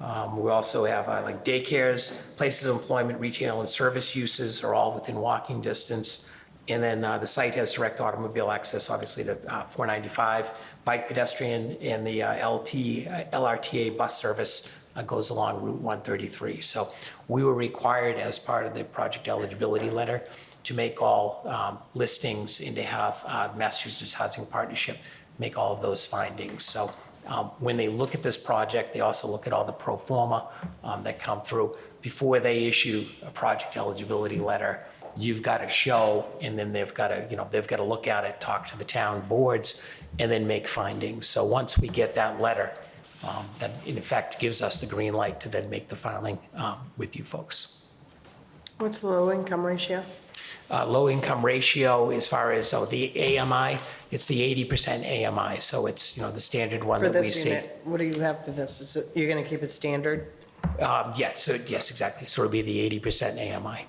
S4: We also have like daycares, places of employment, retail and service uses are all within walking distance. And then the site has direct automobile access, obviously, to 495, bike, pedestrian, and the LRTA bus service goes along Route 133. So we were required as part of the project eligibility letter to make all listings and to have Massachusetts Housing Partnership make all of those findings. So when they look at this project, they also look at all the pro forma that come through. Before they issue a project eligibility letter, you've got to show, and then they've got to, they've got to look at it, talk to the town boards, and then make findings. So once we get that letter, that in effect gives us the green light to then make the filing with you folks.
S1: What's the low income ratio?
S4: Low income ratio, as far as, the AMI, it's the 80% AMI, so it's, the standard one
S1: For
S4: that we
S1: this
S4: see.
S1: unit, what do you have for this? Is it, you're gonna keep it standard?
S4: Yes, exactly. So it'll be the 80% AMI.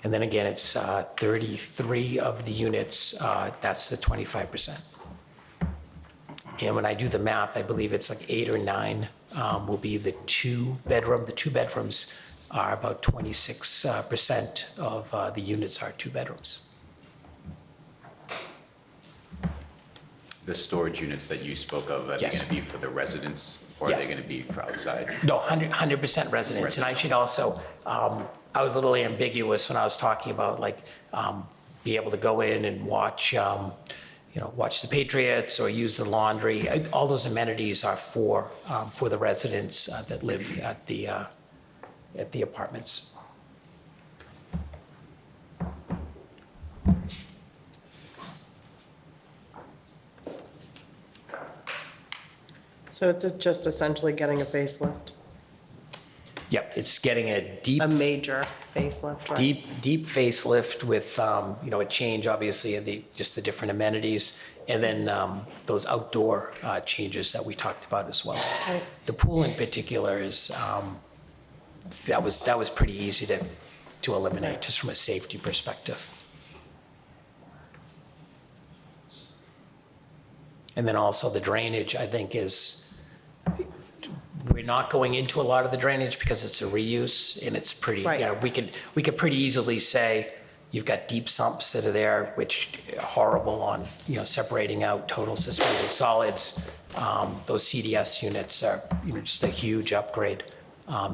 S4: And then again, it's 33 of the units, that's the 25%. And when I do the math, I believe it's like 8 or 9 will be the two-bedroom. The two bedrooms are about 26% of the units are two bedrooms.
S3: The storage units that you spoke of, are they
S4: Yes.
S3: going to be for the residents, or are
S4: Yes.
S3: they going to be for outside?
S4: No, 100% residents. And I should also, I was a little ambiguous when I was talking about like, be able to go in and watch, watch the Patriots or use the laundry. All those amenities are for the residents that live at the apartments.
S1: So it's just essentially getting a facelift,
S4: Yep, it's getting a deep
S1: a major facelift, right?
S4: deep facelift with, a change, obviously, of just the different amenities, and then those outdoor changes that we talked about as well.
S1: Right.
S4: The pool in particular is, that was pretty easy to eliminate, just from a safety perspective. And then also the drainage, I think, we're not going into a lot of the drainage because it's a reuse, and it's pretty,
S1: Right.
S4: we could pretty easily say, you've got deep sumps that are there, which are horrible on, separating out total suspended solids. Those CDS units are, just a huge upgrade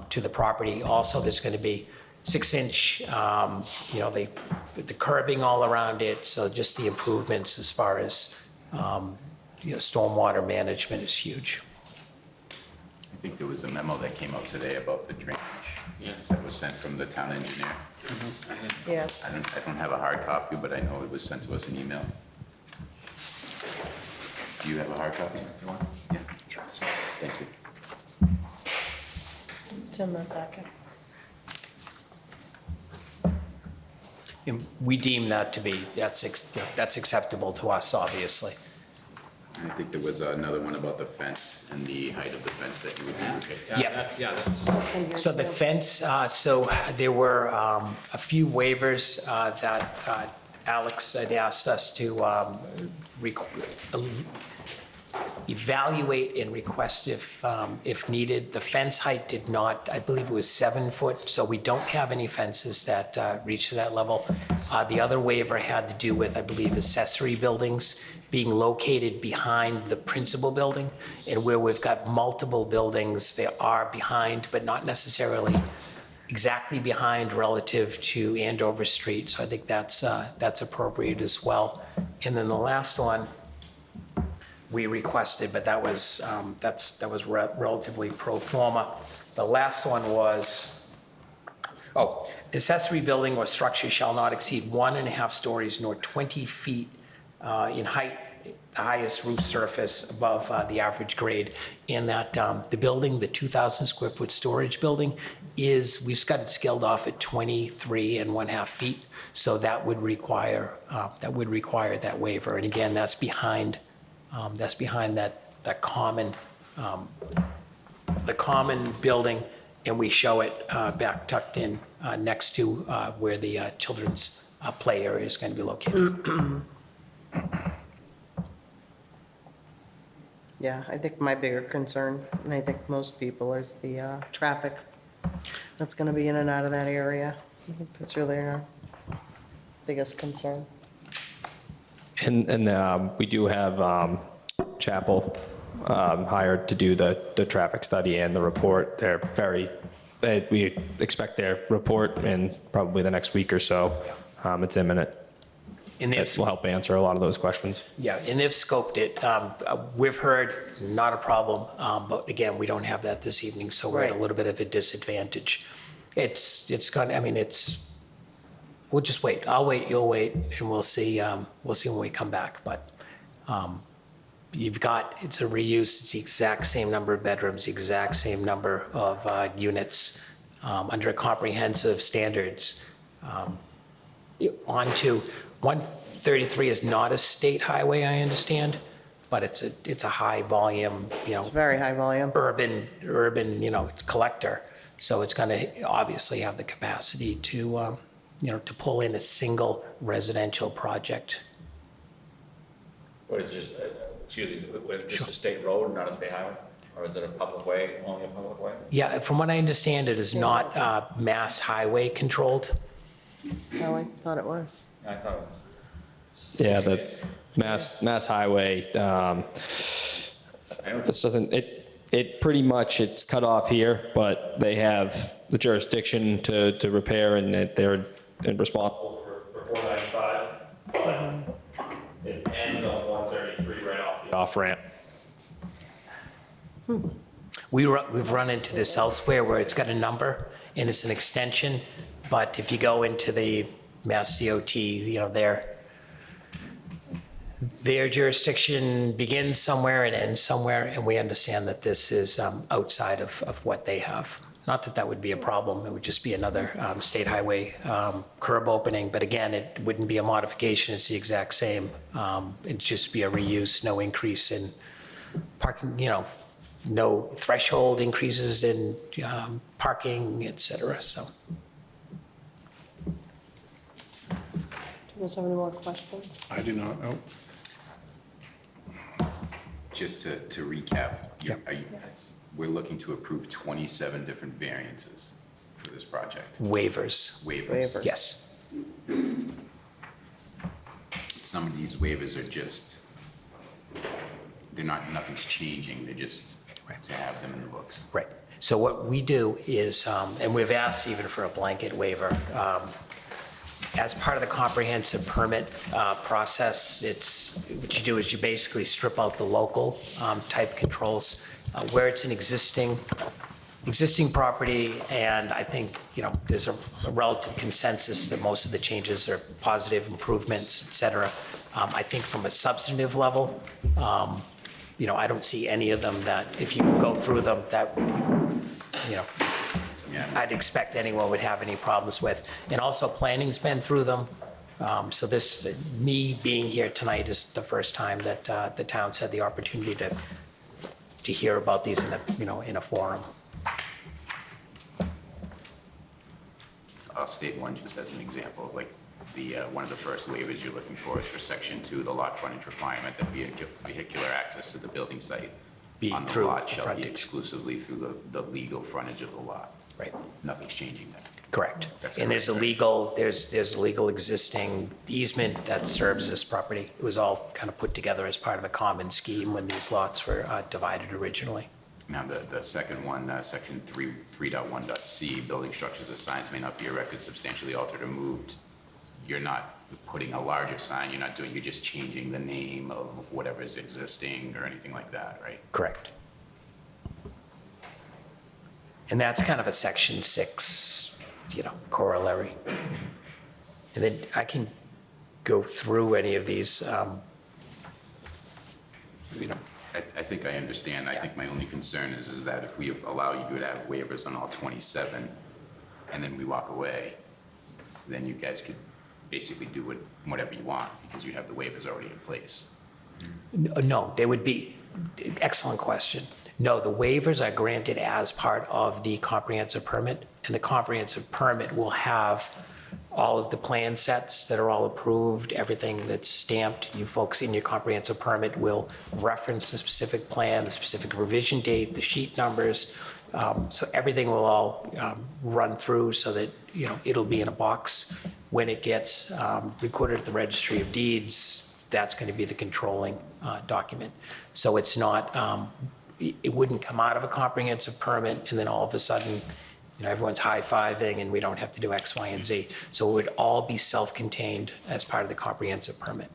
S4: to the property. Also, there's going to be 6-inch, the curbing all around it, so just the improvements as far as, stormwater management is huge.
S3: I think there was a memo that came out today about the drainage. That was sent from the town engineer.
S1: Yeah.
S3: I don't have a hard copy, but I know it was sent to us in email. Do you have a hard copy? Yeah. Thank you.
S1: It's in the packet.
S4: And we deem that to be, that's acceptable to us, obviously.
S3: I think there was another one about the fence and the height of the fence that you would do.
S4: Yep.
S2: That's.
S1: It's in here
S4: So the
S1: too.
S4: fence, so there were a few waivers that Alex had asked us to evaluate and request if needed. The fence height did not, I believe it was 7 foot, so we don't have any fences that reach to that level. The other waiver had to do with, I believe, accessory buildings being located behind the principal building, and where we've got multiple buildings, they are behind, but not necessarily exactly behind relative to Andover Street. So I think that's appropriate as well. And then the last one we requested, but that was relatively pro forma. The last one was, accessory building or structure shall not exceed 1.5 stories nor 20 feet in height, the highest roof surface above the average grade. And that the building, the 2,000 square foot storage building, we've got it scaled off at 23.5 feet. So that would require that waiver. And again, that's behind that common, the common building, and we show it back tucked in next to where the children's play area is going to be located.
S1: Yeah, I think my bigger concern, and I think most people, is the traffic that's gonna be in and out of that area. I think that's really our biggest concern.
S8: And we do have Chapel hired to do the traffic study and the report. We expect their report in probably the next week or so. It's imminent.
S4: And
S8: This will help answer a lot of those questions.
S4: Yeah, and they've scoped it. We've heard, not a problem, but again, we don't have that this evening, so we're at a
S1: Right.
S4: little bit of a disadvantage. It's gonna, I mean, we'll just wait. I'll wait, you'll wait, and we'll see when we come back. But it's a reuse, it's the exact same number of bedrooms, the exact same number of units under comprehensive standards. On to 133 is not a state highway, I understand, but it's a high volume,
S1: It's very high volume.
S4: urban, collector. So it's going to obviously have the capacity to, to pull in a single residential project.
S2: Or is this, excuse me, is this a state road, not a state highway? Or is it a public way, only a public way?
S4: Yeah, from what I understand, it is not mass highway controlled.
S1: No, I thought it was.
S2: I thought it was.
S8: Yeah, the Mass Highway, this doesn't, it pretty much, it's cut off here, but they have the jurisdiction to repair, and that they're responsible for 495, but it ends on 133 right off the off-ramp.
S4: We've run into this elsewhere where it's got a number and it's an extension, but if you go into the Mass DOT, their jurisdiction begins somewhere and ends somewhere, and we understand that this is outside of what they have. Not that that would be a problem, it would just be another state highway curb opening, but again, it wouldn't be a modification, it's the exact same. It'd just be a reuse, no increase in parking, no threshold increases in parking, et cetera, so.
S1: Do you guys have any more questions?
S6: I do not know.
S3: Just to recap,
S4: Yep.
S3: we're looking to approve 27 different variances for this project.
S4: Waivers,
S3: Waivers.
S4: yes.
S3: Some of these waivers are just, nothing's changing, they're just to have them in the books.
S4: Right. So what we do is, and we've asked even for a blanket waiver, as part of the comprehensive permit process, what you do is you basically strip out the local type controls where it's an existing property, and I think, there's a relative consensus that most of the changes are positive improvements, et cetera. I think from a substantive level, I don't see any of them that, if you go through them, that,
S3: Yeah.
S4: I'd expect anyone would have any problems with. And also, planning's been through them. So me being here tonight is the first time that the town's had the opportunity to hear about these in a forum.
S3: I'll state one just as an example, like one of the first waivers you're looking for is for section 2, the lot frontage requirement that vehicular access to the building site
S4: Be
S3: on the
S4: through
S3: lot shall be
S4: frontage.
S3: exclusively through the legal frontage of the lot.
S4: Right.
S3: Nothing's changing there.
S4: Correct.
S3: That's
S4: And there's a
S3: correct,
S4: there's a legal existing easement that serves this property. It was all kind of put together as part of a common scheme when these lots were divided originally.
S3: Now, the second one, section 3.1.c, building structures or signs may not be erected, substantially altered or moved. You're not putting a larger sign, you're just changing the name of whatever is existing or anything like that, right?
S4: Correct. And that's kind of a section 6, corollary. And then I can go through any of these,
S3: I think I understand. I think my only concern is that if we allow you to have waivers on all 27, and then we walk away, then you guys could basically do whatever you want, because you have the waivers already in place.
S4: No, they would be, excellent question. No, the waivers are granted as part of the comprehensive permit, and the comprehensive permit will have all of the plan sets that are all approved, everything that's stamped. You folks in your comprehensive permit will reference the specific plan, the specific revision date, the sheet numbers. So everything will all run through so that, it'll be in a box. When it gets recorded at the Registry of Deeds, that's going to be the controlling document. So it's not, it wouldn't come out of a comprehensive permit and then all of a sudden, everyone's high-fiving and we don't have to do X, Y, and Z. So it would all be self-contained as part of the comprehensive permit.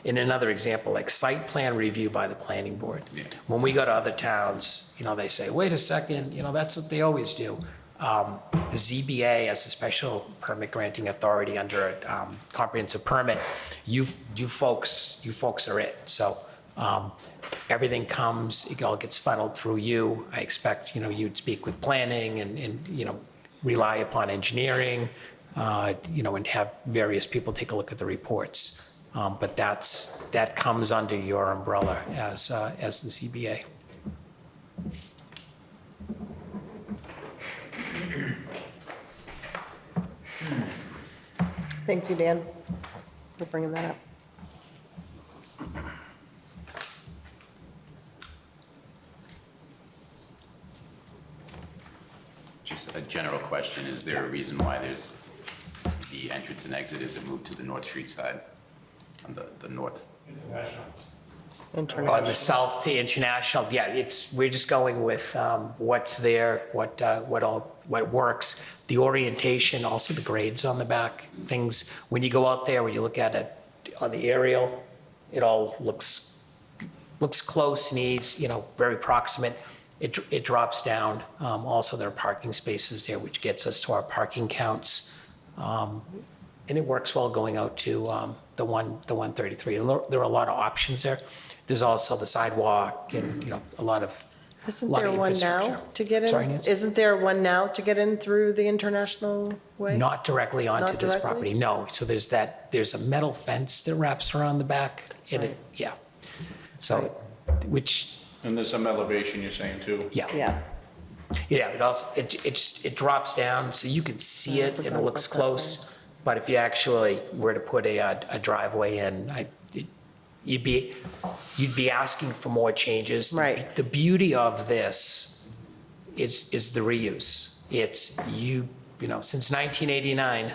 S4: In another example, like site plan review by the planning board.
S3: Yeah.
S4: When we go to other towns, they say, wait a second, that's what they always do. The ZBA as a special permit granting authority under a comprehensive permit, you folks are it. So everything comes, it all gets funneled through you. I expect, you'd speak with planning and rely upon engineering, and have various people take a look at the reports. But that comes under your umbrella as the ZBA.
S1: Thank you, Dan, for bringing that up.
S3: Just a general question, is there a reason why there's the entrance and exit, is it moved to the North Street side, on the north?
S4: On the south to International, yeah, we're just going with what's there, what works. The orientation, also the grades on the back, things, when you go out there, when you look at it on the aerial, it all looks close and easy, very proximate. It drops down. Also, there are parking spaces there, which gets us to our parking counts. And it works well going out to the 133. There are a lot of options there. There's also the sidewalk and, a lot of
S1: Isn't
S4: lot
S1: there
S4: of
S1: one now
S4: infrastructure.
S1: to get
S4: Sorry,
S1: in?
S4: Nancy?
S1: Isn't there one now to get in through the International Way?
S4: Not directly onto
S1: Not
S4: this
S1: directly?
S4: property, no. So there's a metal fence that wraps around the back. and
S1: right.
S4: Yeah. So, which,
S6: And there's some elevation you're saying too?
S4: yeah.
S1: Yeah.
S4: Yeah, it also, it drops down, so you can see it, and it looks
S1: about that
S4: close. But if you actually were to put a driveway in, you'd be asking for more changes.
S1: Right.
S4: The beauty of this is the reuse. It's, since 1989,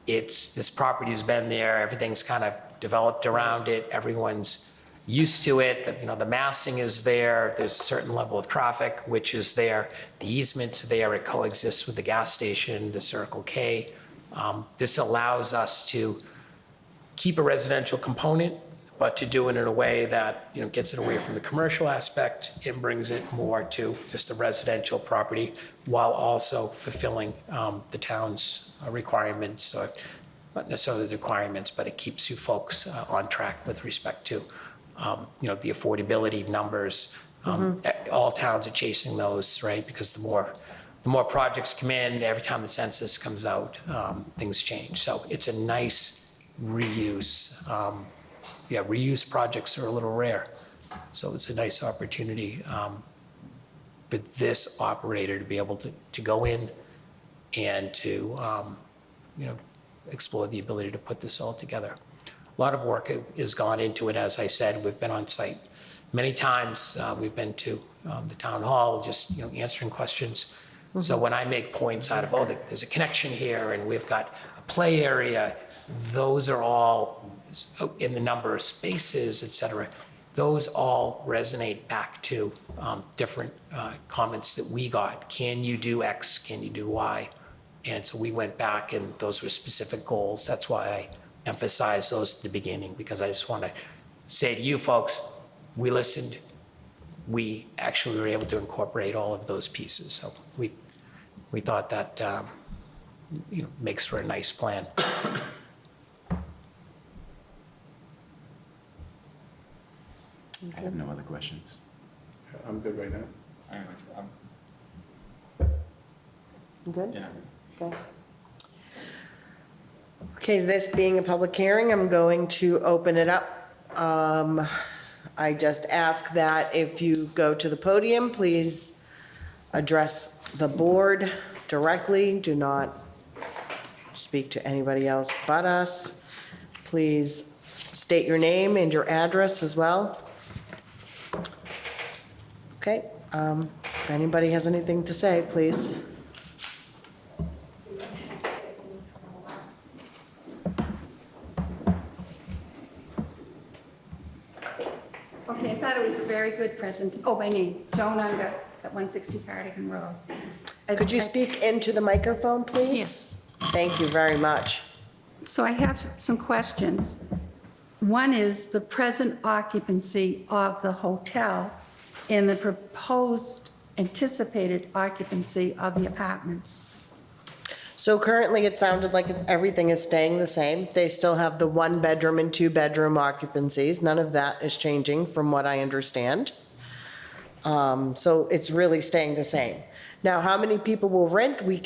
S4: this property's been there, everything's kind of developed around it, everyone's used to it, the massing is there, there's a certain level of traffic which is there, the easement's there, it coexists with the gas station, the Circle K. This allows us to keep a residential component, but to do it in a way that, gets it away from the commercial aspect and brings it more to just a residential property while also fulfilling the town's requirements, or not necessarily the requirements, but it keeps you folks on track with respect to the affordability numbers. All towns are chasing those, right? Because the more projects come in, every time the census comes out, things change. So it's a nice reuse. Reuse projects are a little rare. So it's a nice opportunity for this operator to be able to go in and to, explore the ability to put this all together. A lot of work has gone into it. As I said, we've been on site many times. We've been to the town hall, just answering questions. So when I make points out of, there's a connection here, and we've got a play area, those are all in the number of spaces, et cetera. Those all resonate back to different comments that we got. Can you do X? Can you do Y? And so we went back, and those were specific goals. That's why I emphasize those at the beginning, because I just want to say to you folks, we listened, we actually were able to incorporate all of those pieces. So we thought that makes for a nice plan.
S3: I have no other questions.
S6: I'm good right now.
S1: You good?
S2: Yeah.
S1: Okay. Okay, this being a public hearing, I'm going to open it up. I just ask that if you go to the podium, please address the board directly. Do not speak to anybody else but us. Please state your name and your address as well. Okay, if anybody has anything to say, please.
S9: Okay, I thought it was a very good my name, Joan Unger, at 160 Cardigan Road.
S1: Could you speak into the microphone, please?
S9: Yes.
S1: Thank you very much.
S9: So I have some questions. One is the present occupancy of the hotel and the proposed anticipated occupancy of the apartments.
S1: So currently, it sounded like everything is staying the same. They still have the 1-bedroom and 2-bedroom occupancies. None of that is changing, from what I understand. So it's really staying the same. Now, how many people will rent, we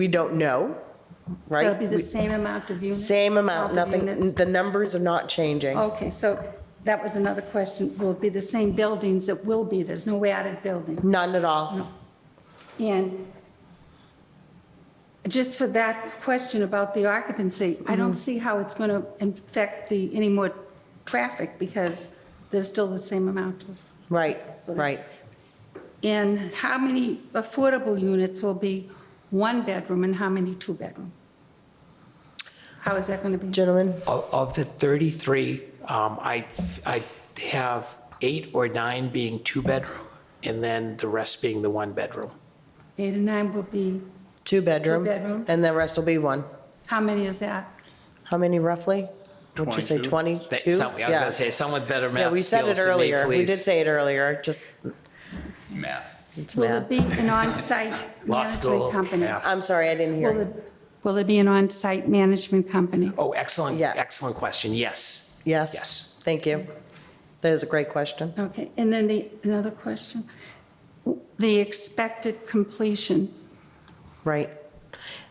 S1: don't know, right?
S9: There'll be the same amount of units?
S1: Same amount,
S9: amount of
S1: nothing,
S9: units?
S1: the numbers are not changing.
S9: Okay, so that was another question. Will it be the same buildings? It will be. There's no added buildings.
S1: None at all.
S9: No. And just for that question about the occupancy, I don't see how it's going to affect any more traffic because there's still the same amount of.
S1: Right, right.
S9: And how many affordable units will be 1-bedroom and how many 2-bedroom? How is that going to be?
S1: Gentlemen,
S4: Of the 33, I have 8 or 9 being 2-bedroom, and then the rest being the 1-bedroom.
S9: 8 and 9 will be,
S1: 2-bedroom.
S9: 2-bedroom.
S1: And the rest will be 1.
S9: how many is that?
S1: How many roughly? Don't you say 22?
S4: I was going
S1: Yeah.
S4: to say, someone with better
S1: Yeah,
S4: math
S1: we said it
S4: skills than me,
S1: earlier. We did
S4: please.
S1: say it earlier, just,
S3: Math.
S1: it's
S9: Will
S1: math.
S9: it be an on-site
S4: Law school,
S9: management company?
S4: yeah.
S1: I'm sorry, I didn't hear
S9: Will
S1: you.
S9: will it be an on-site management company?
S4: Oh, excellent,
S1: Yeah.
S4: excellent question, yes.
S1: Yes?
S4: Yes.
S1: Thank you. That is a great question.
S9: Okay, and then another question. The expected completion,
S1: Right.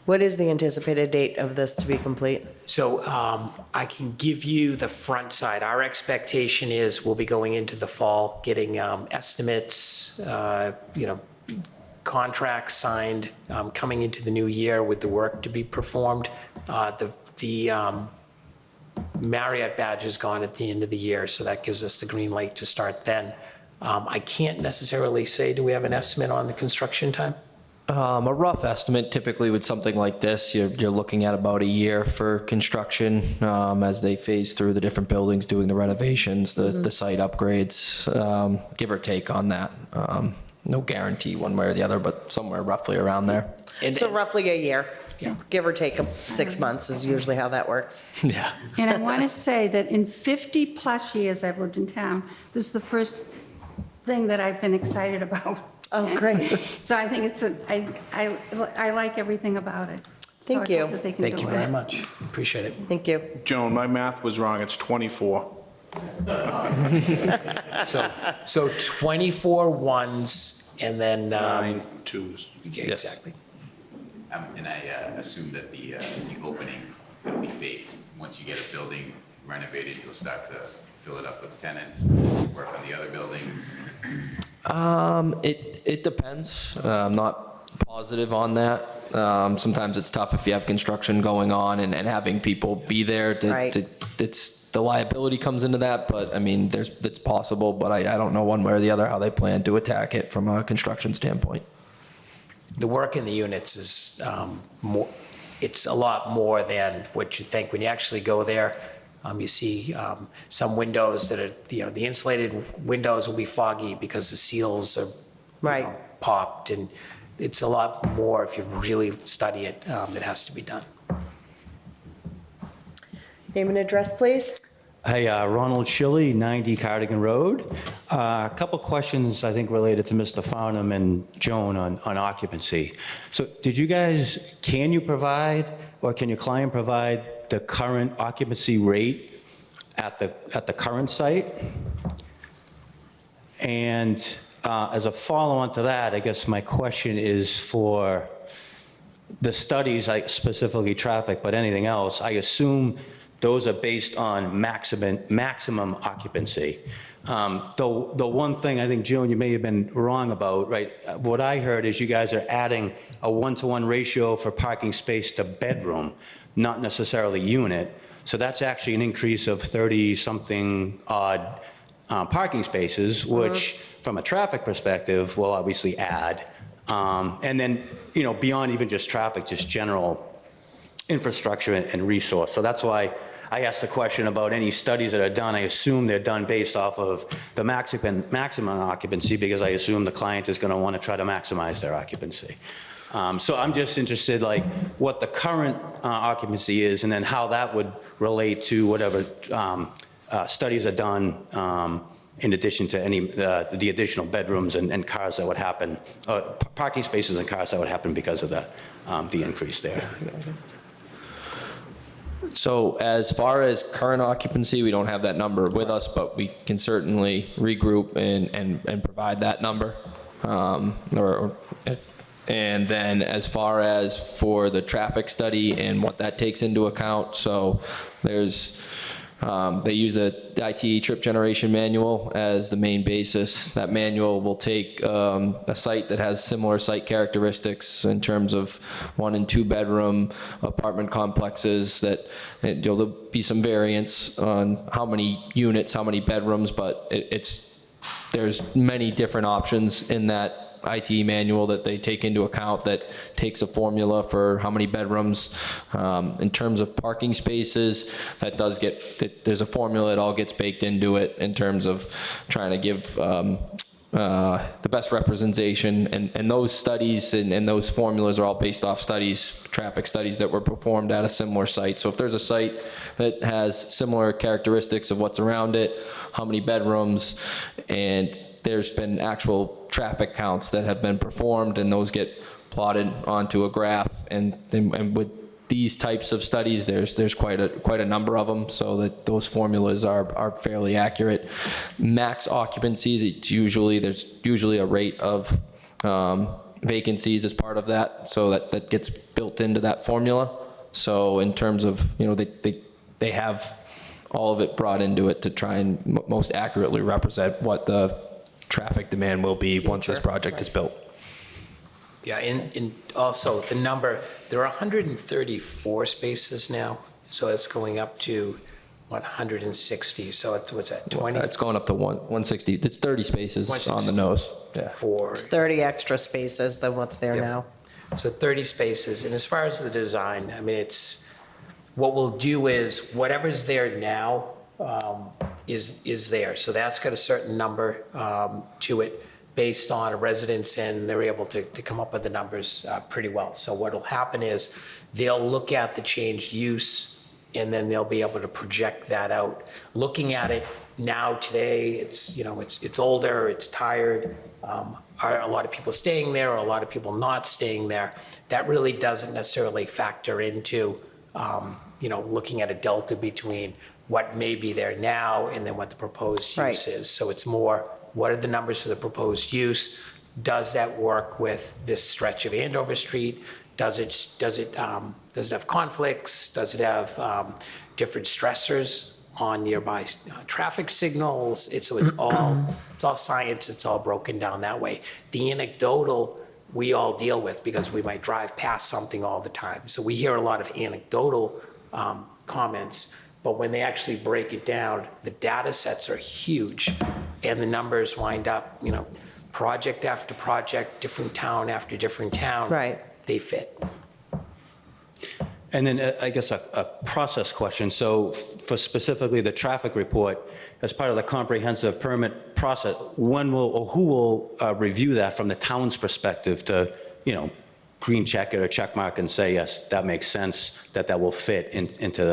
S1: What is the anticipated date of this to be complete?
S4: So I can give you the front side. Our expectation is we'll be going into the fall, getting estimates, contracts signed, coming into the new year with the work to be performed. The Marriott badge is gone at the end of the year, so that gives us the green light to start then. I can't necessarily say, do we have an estimate on the construction time?
S8: A rough estimate, typically with something like this, you're looking at about a year for construction as they phase through the different buildings, doing the renovations, the site upgrades, give or take on that. No guarantee one way or the other, but somewhere roughly around there.
S4: And-
S1: So roughly a year, give or take 6 months is usually how that works.
S4: Yeah.
S9: and I want to say that in 50-plus years I've lived in town, this is the first thing that I've been excited about.
S1: Oh, great.
S9: So I think I like everything about it. So
S1: Thank
S9: I hope
S1: you.
S9: that they can
S4: Thank
S9: do
S4: you
S9: it.
S4: very much. Appreciate it.
S1: Thank you.
S6: Joan, my math was wrong, it's 24.
S4: So 24 ones and then,
S6: 9 twos.
S4: yeah, exactly.
S3: And I assume that the opening will be phased. Once you get a building renovated, you'll start to fill it up with tenants, work on the other buildings.
S8: It depends. I'm not positive on that. Sometimes it's tough if you have construction going on and having people be there
S1: Right.
S8: it's the liability comes into that, but I mean, it's possible, but I don't know one way or the other how they plan to attack it from a construction standpoint.
S4: The work in the units is more, it's a lot more than what you think. When you actually go there, you see some windows that are, the insulated windows will be foggy because the seals are
S1: Right.
S4: popped, and it's a lot more if you really study it that has to be done.
S1: Name and address, please.
S10: Hey, Ronald Schilly, 90 Cardigan Road. A couple questions, I think, related to Mr. Farnham and Joan on occupancy. So can you provide, or can your client provide the current occupancy rate at the current site? And as a follow-on to that, I guess my question is for the studies, like specifically traffic, but anything else, I assume those are based on maximum occupancy. The one thing I think, Joan, you may have been wrong about, right? What I heard is you guys are adding a 1-to-1 ratio for parking space to bedroom, not necessarily unit. So that's actually an increase of 30-something odd parking spaces, which from a traffic perspective will obviously add. And then, beyond even just traffic, just general infrastructure and resource. So that's why I asked the question about any studies that are done. I assume they're done based off of the maximum occupancy, because I assume the client is going to want to try to maximize their occupancy. So I'm just interested, like, what the current occupancy is, and then how that would relate to whatever studies are done in addition to any, the additional bedrooms and cars that would happen, parking spaces and cars that would happen because of the increase there.
S8: So as far as current occupancy, we don't have that number with us, but we can certainly regroup and provide that number. And then as far as for the traffic study and what that takes into account, so there's, they use a ITE trip generation manual as the main basis. That manual will take a site that has similar site characteristics in terms of 1 and 2 bedroom apartment complexes that there'll be some variance on how many units, how many bedrooms, but there's many different options in that ITE manual that they take into account that takes a formula for how many bedrooms. In terms of parking spaces, that does there's a formula, it all gets baked into it in terms of trying to give the best representation. And those studies and those formulas are all based off studies, traffic studies that were performed at a similar site. So if there's a site that has similar characteristics of what's around it, how many bedrooms, and there's been actual traffic counts that have been performed, and those get plotted onto a graph. And with these types of studies, there's quite a number of them, so that those formulas are fairly accurate. Max occupancies, there's usually a rate of vacancies as part of that, so that gets built into that formula. So in terms of, they have all of it brought into it to try and most accurately represent what the traffic demand will be once this project is built.
S4: Yeah, and also the number, there are 134 spaces now, so it's going up to 160, so what's that, 20?
S8: It's going up to 160. It's 30 spaces on the nose. Yeah.
S4: For,
S1: It's 30 extra spaces than what's there
S4: Yep.
S1: now.
S4: so 30 spaces, and as far as the design, I mean, what we'll do is, whatever's there now is there, so that's got a certain number to it, based on a residence, and they're able to come up with the numbers pretty well. So what'll happen is they'll look at the changed use, and then they'll be able to project that out. Looking at it now today, it's older, it's tired. Are a lot of people staying there, or a lot of people not staying there? That really doesn't necessarily factor into looking at a delta between what may be there now and then what the proposed
S1: Right.
S4: use is. So it's more, what are the numbers for the proposed use? Does that work with this stretch of Andover Street? Does it have conflicts? Does it have different stressors on nearby traffic signals? It's all science. It's all broken down that way. The anecdotal we all deal with because we might drive past something all the time. So we hear a lot of anecdotal comments. But when they actually break it down, the data sets are huge, and the numbers wind up, project after project, different town after different town.
S1: Right.
S4: They fit.
S10: And then I guess a process question. So for specifically the traffic report, as part of the comprehensive permit process, when will, or who will review that from the town's perspective to, green check it or check mark and say, yes, that makes sense, that will fit into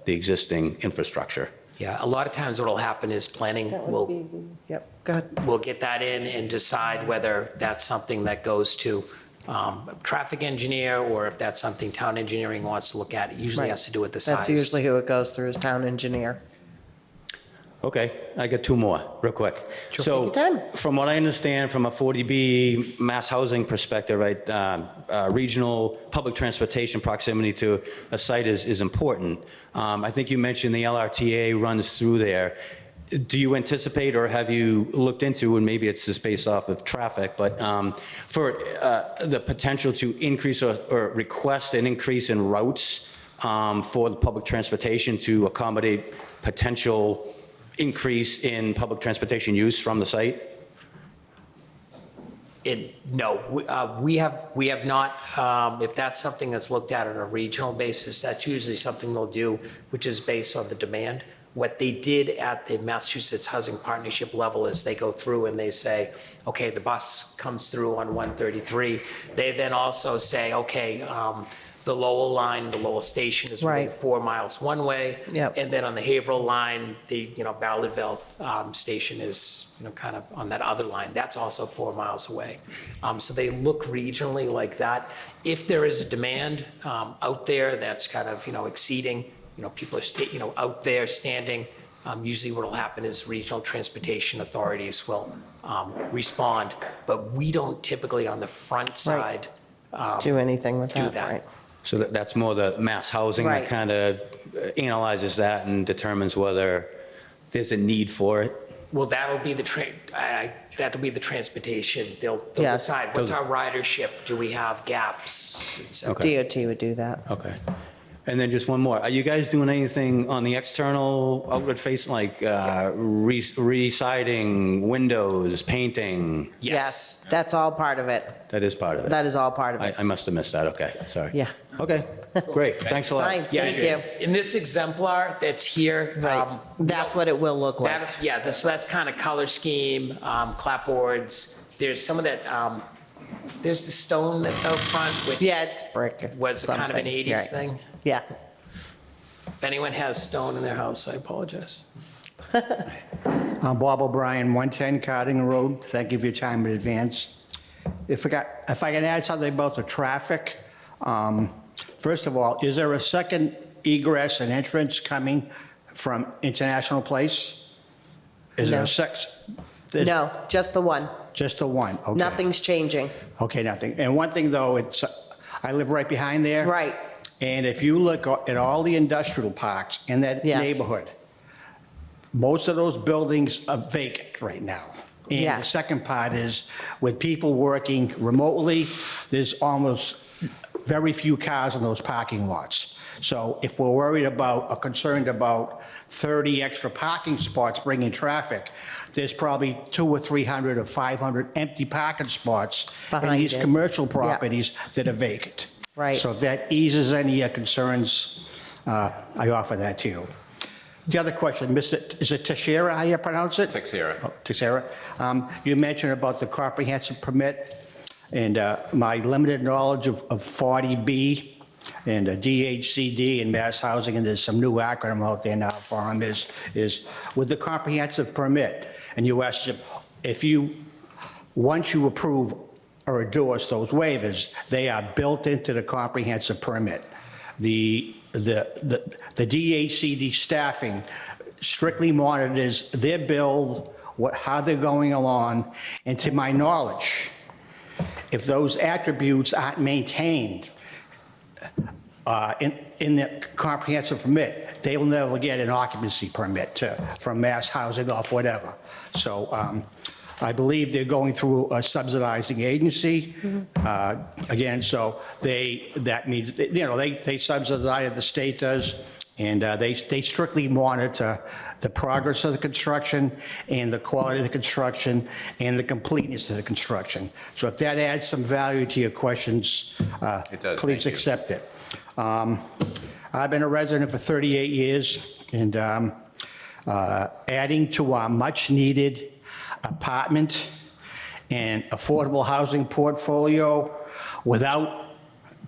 S10: the existing infrastructure?
S4: Yeah, a lot of times what'll happen is planning
S1: Yep, go ahead.
S4: will get that in and decide whether that's something that goes to traffic engineer, or if that's something town engineering wants to look at. It usually
S1: Right.
S4: has to do with the size.
S1: That's usually who it goes through, is town engineer.
S10: Okay, I got 2 more, real quick. So,
S1: Take your time.
S10: from what I understand, from a 40B mass housing perspective, right, regional public transportation proximity to a site is important. I think you mentioned the LRTA runs through there. Do you anticipate, or have you looked into, and maybe it's just based off of traffic, but for the potential to increase or request an increase in routes for the public transportation to accommodate potential increase in public transportation use from the site?
S4: No, we have not. If that's something that's looked at on a regional basis, that's usually something they'll do, which is based on the demand. What they did at the Massachusetts Housing Partnership level is they go through and they say, okay, the bus comes through on 133. They then also say, okay, the Lowell line, the Lowell station is within
S1: Right.
S4: 4 miles one way.
S1: Yep.
S4: And then on the Haverhill line, the, Ballardville station is, kind of on that other line. That's also 4 miles away. So they look regionally like that. If there is a demand out there that's kind of, exceeding, people are, out there standing, usually what will happen is regional transportation authorities will respond. But we don't typically on the front side
S1: Do anything with
S4: do
S1: that,
S4: that.
S1: right?
S10: So that's more the mass housing
S1: Right.
S10: that kind of analyzes that and determines whether there's a need for it?
S4: Well, that'll be the that'll be the transportation. They'll
S1: Yeah.
S4: decide, what's our ridership? Do we have gaps? Et cetera.
S10: Okay.
S1: DOT would do that.
S10: Okay. And then just one more. Are you guys doing anything on the external outward face, like re-siding, windows, painting?
S1: Yes, that's all part of it.
S10: That is part of it?
S1: That is all part of it.
S10: I must have missed that. Okay, sorry.
S1: Yeah.
S10: Okay, great. Thanks a lot.
S1: Fine,
S4: Yeah,
S1: thank you.
S4: In this exemplar that's here.
S1: Right, that's what it will look like.
S4: So that's kind of color scheme, clapboards. There's some of that, there's the stone that's out front, which
S1: Yeah, it's brick. It's
S4: was kind of an
S1: something,
S4: 80s
S1: right.
S4: thing.
S1: Yeah.
S4: If anyone has stone in their house, I apologize.
S11: I'm Bob O'Brien, 110 Carding Road. Thank you for your time in advance. If I can add something about the traffic, first of all, is there a second egress and entrance coming from International Place? Is there
S1: No.
S11: a
S1: No, just the one.
S11: Just the one? Okay.
S1: Nothing's changing.
S11: Okay, nothing. And one thing though, I live right behind there.
S1: Right.
S11: And if you look at all the industrial parks in that
S1: Yes.
S11: neighborhood, most of those buildings are vacant right now. And the
S1: Yes.
S11: second part is, with people working remotely, there's almost very few cars in those parking lots. So if we're worried about, or concerned about 30 extra parking spots bringing traffic, there's probably 200 or 300 or 500 empty parking spots in
S1: Behind
S11: these
S1: it.
S11: commercial
S1: Yeah.
S11: properties that are vacant.
S1: Right.
S11: So if that eases any concerns, I offer that to you. The other question, is it Teixeira, how you pronounce it?
S3: Teixeira.
S11: Oh, Teixeira. You mentioned about the comprehensive permit, and my limited knowledge of 40B and DHCD and Mass Housing, and there's some new acronym out there now for them, is with the comprehensive permit, and you asked if once you approve or endorse those waivers, they are built into the comprehensive permit. The DHCD staffing strictly monitors their build, how they're going along, and to my knowledge, if those attributes aren't maintained in the comprehensive permit, they will never get an occupancy permit from Mass Housing or whatever. So I believe they're going through a subsidizing agency. Again, so that means, they subsidize, the state does, and they strictly monitor the progress of the construction and the quality of the construction and the completeness of the construction. So if that adds some value to your questions,
S3: It does,
S11: please
S3: thank you.
S11: accept it. I've been a resident for 38 years, and adding to our much-needed apartment and affordable housing portfolio without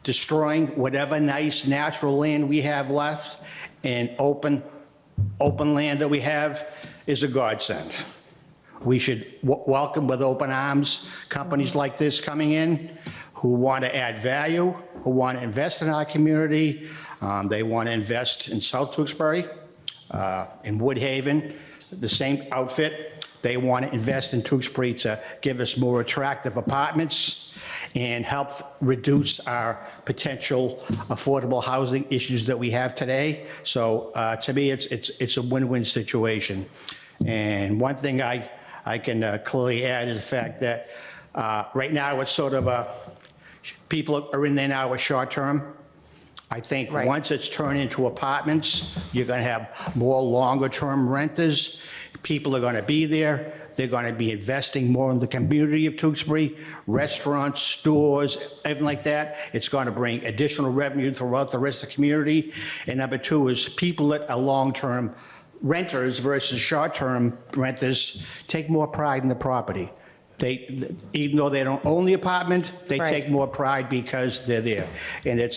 S11: destroying whatever nice natural land we have left and open land that we have is a godsend. We should welcome with open arms companies like this coming in who want to add value, who want to invest in our community. They want to invest in South Tewksbury, in Woodhaven, the same outfit. They want to invest in Tewksbury to give us more attractive apartments and help reduce our potential affordable housing issues that we have today. So to me, it's a win-win situation. And one thing I can clearly add is the fact that right now it's sort of people are in there now with short-term. I think
S1: Right.
S11: once it's turned into apartments, you're going to have more longer-term renters. People are going to be there. They're going to be investing more in the community of Tewksbury, restaurants, stores, everything like that. It's going to bring additional revenue throughout the rest of the community. And number two is people that are long-term renters versus short-term renters take more pride in the property. Even though they don't own the apartment, they
S1: Right.
S11: take more pride because they're there. And it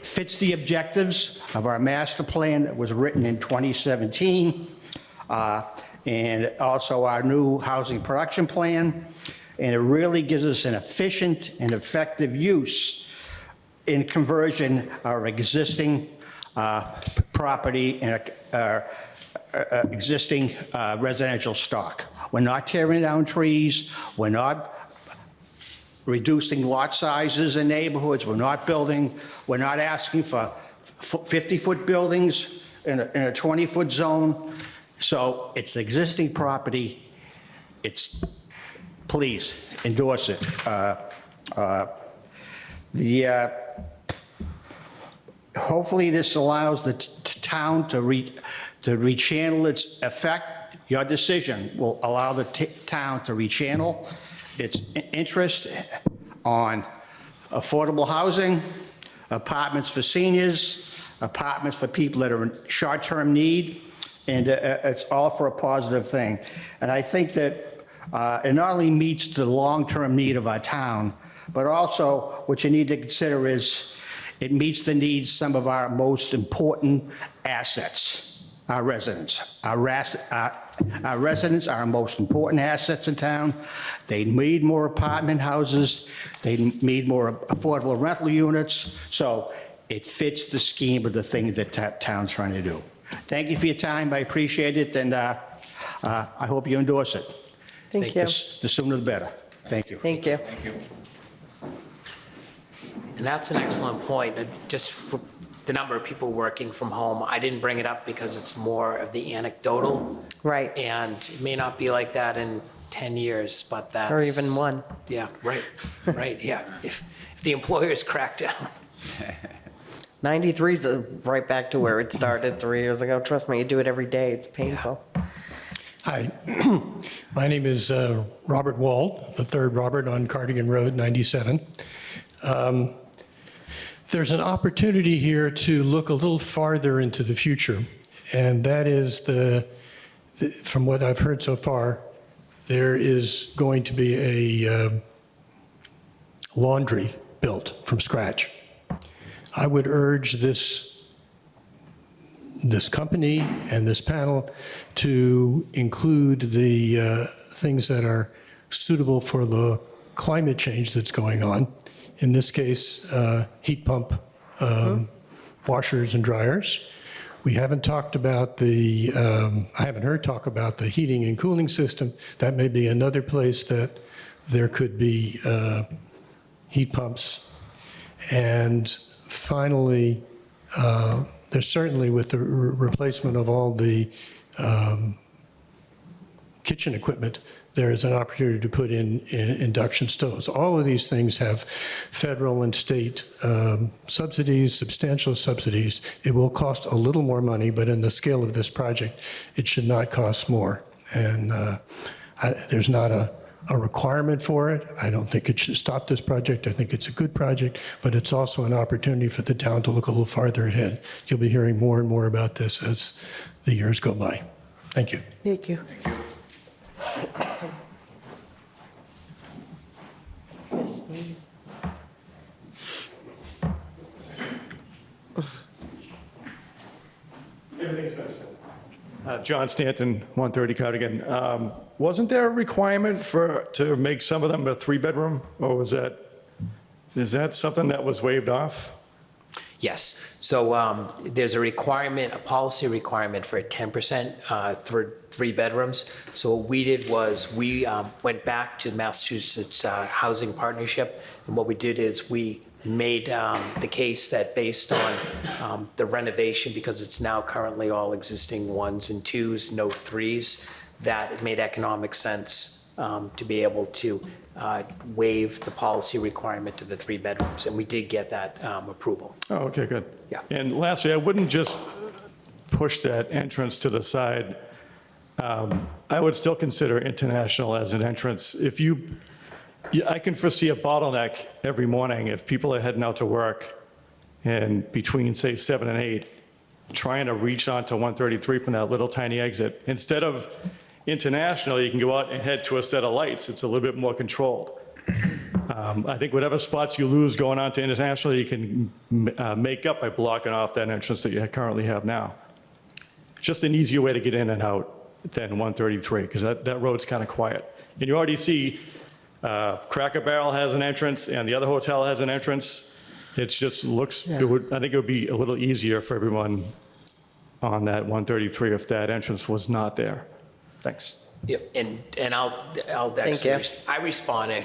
S11: fits the objectives of our master plan that was written in 2017, and also our new housing production plan. And it really gives us an efficient and effective use in conversion of existing property and existing residential stock. We're not tearing down trees, we're not reducing lot sizes in neighborhoods, we're not asking for 50-foot buildings in a 20-foot zone. So it's existing property, please endorse it. Hopefully this allows the town to rechannel its effect. Your decision will allow the town to rechannel its interest on affordable housing, apartments for seniors, apartments for people that are in short-term need, and it's all for a positive thing. And I think that it not only meets the long-term need of our town, but also what you need to consider is it meets the needs of some of our most important assets, our residents. Our residents are our most important assets in town. They need more apartment houses. They need more affordable rental units. So it fits the scheme of the thing that town's trying to do. Thank you for your time. I appreciate it, and I hope you endorse it.
S1: Thank you.
S11: The sooner the better. Thank you.
S1: Thank you.
S4: And that's an excellent point. Just for the number of people working from home, I didn't bring it up because it's more of the anecdotal.
S1: Right.
S4: And it may not be like that in 10 years, but that's.
S1: Or even one.
S4: Yeah, right, right, yeah. If the employers crack down.
S1: 93 is right back to where it started 3 years ago. Trust me, you do it every day. It's painful.
S12: Hi, my name is Robert Wald, the third Robert on Cardigan Road, 97. There's an opportunity here to look a little farther into the future, and that is from what I've heard so far, there is going to be a laundry built from scratch. I would urge this company and this panel to include the things that are suitable for the climate change that's going on. In this case, heat pump washers and dryers. We haven't talked about I haven't heard talk about the heating and cooling system. That may be another place that there could be heat pumps. And finally, there's certainly with the replacement of all the kitchen equipment, there is an opportunity to put in induction stoves. All of these things have federal and state subsidies, substantial subsidies. It will cost a little more money, but in the scale of this project, it should not cost more. And there's not a requirement for it. I don't think it should stop this project. I think it's a good project, but it's also an opportunity for the town to look a little farther ahead. You'll be hearing more and more about this as the years go by. Thank you.
S1: Thank you. Yes, please.
S13: John Stanton, 130 Cardigan. Wasn't there a requirement to make some of them a 3-bedroom, or is that something that was waived off?
S4: Yes, so there's a requirement, a policy requirement for a 10% for 3 bedrooms. So what we did was we went back to Massachusetts Housing Partnership, and what we did is we made the case that based on the renovation, because it's now currently all existing 1s and 2s, no 3s, that it made economic sense to be able to waive the policy requirement to the 3 bedrooms, and we did get that approval.
S13: Oh, okay, good.
S4: Yeah.
S13: And lastly, I wouldn't just push that entrance to the side. I would still consider International as an entrance. I can foresee a bottleneck every morning if people are heading out to work, and between, say, 7 and 8, trying to reach onto 133 from that little tiny exit. Instead of International, you can go out and head to a set of lights. It's a little bit more controlled. I think whatever spots you lose going on to International, you can make up by blocking off that entrance that you currently have now. Just an easier way to get in and out than 133, because that road's kind of quiet. And you already see Cracker Barrel has an entrance, and the other hotel has an entrance. It just looks, I think it would be a little easier for everyone on that 133 if that entrance was not there. Thanks.
S4: Yep, and I'll
S1: Thank you.
S4: actually, I responded.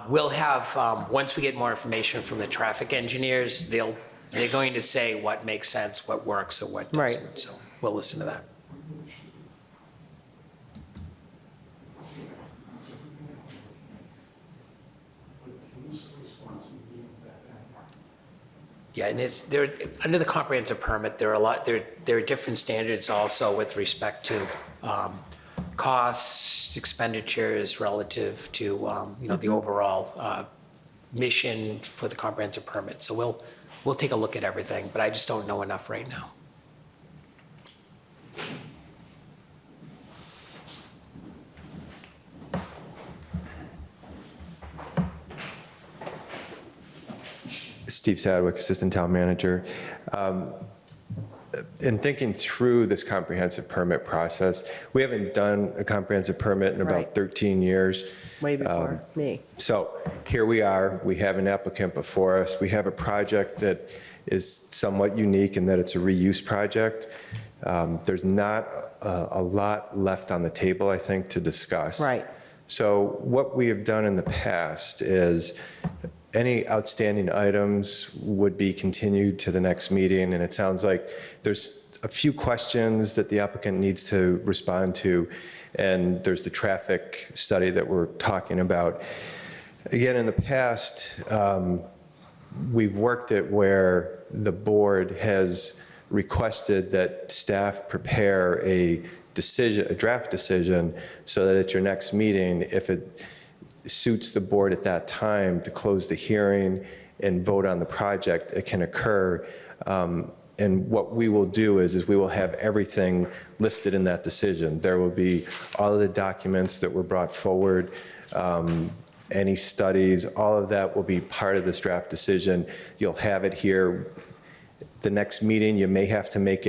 S4: We'll have, once we get more information from the traffic engineers, they're going to say what makes sense, what works, or what
S1: Right.
S4: doesn't. So we'll listen to that. Yeah, and there, under the comprehensive permit, there are different standards also with respect to costs, expenditures relative to, the overall mission for the comprehensive permit. So we'll take a look at everything, but I just don't know enough right now.
S14: Steve Sadwick, Assistant Town Manager. In thinking through this comprehensive permit process, we haven't done a comprehensive permit in about
S1: Right.
S14: 13 years.
S1: Way before me.
S14: So here we are, we have an applicant before us, we have a project that is somewhat unique in that it's a reuse project. There's not a lot left on the table, I think, to discuss.
S1: Right.
S14: So what we have done in the past is any outstanding items would be continued to the next meeting, and it sounds like there's a few questions that the applicant needs to respond to, and there's the traffic study that we're talking about. Again, in the past, we've worked it where the board has requested that staff prepare a decision, a draft decision, so that at your next meeting, if it suits the board at that time to close the hearing and vote on the project, it can occur. And what we will do is we will have everything listed in that decision. There will be all of the documents that were brought forward, any studies, all of that will be part of this draft decision. You'll have it here. The next meeting, you may have to make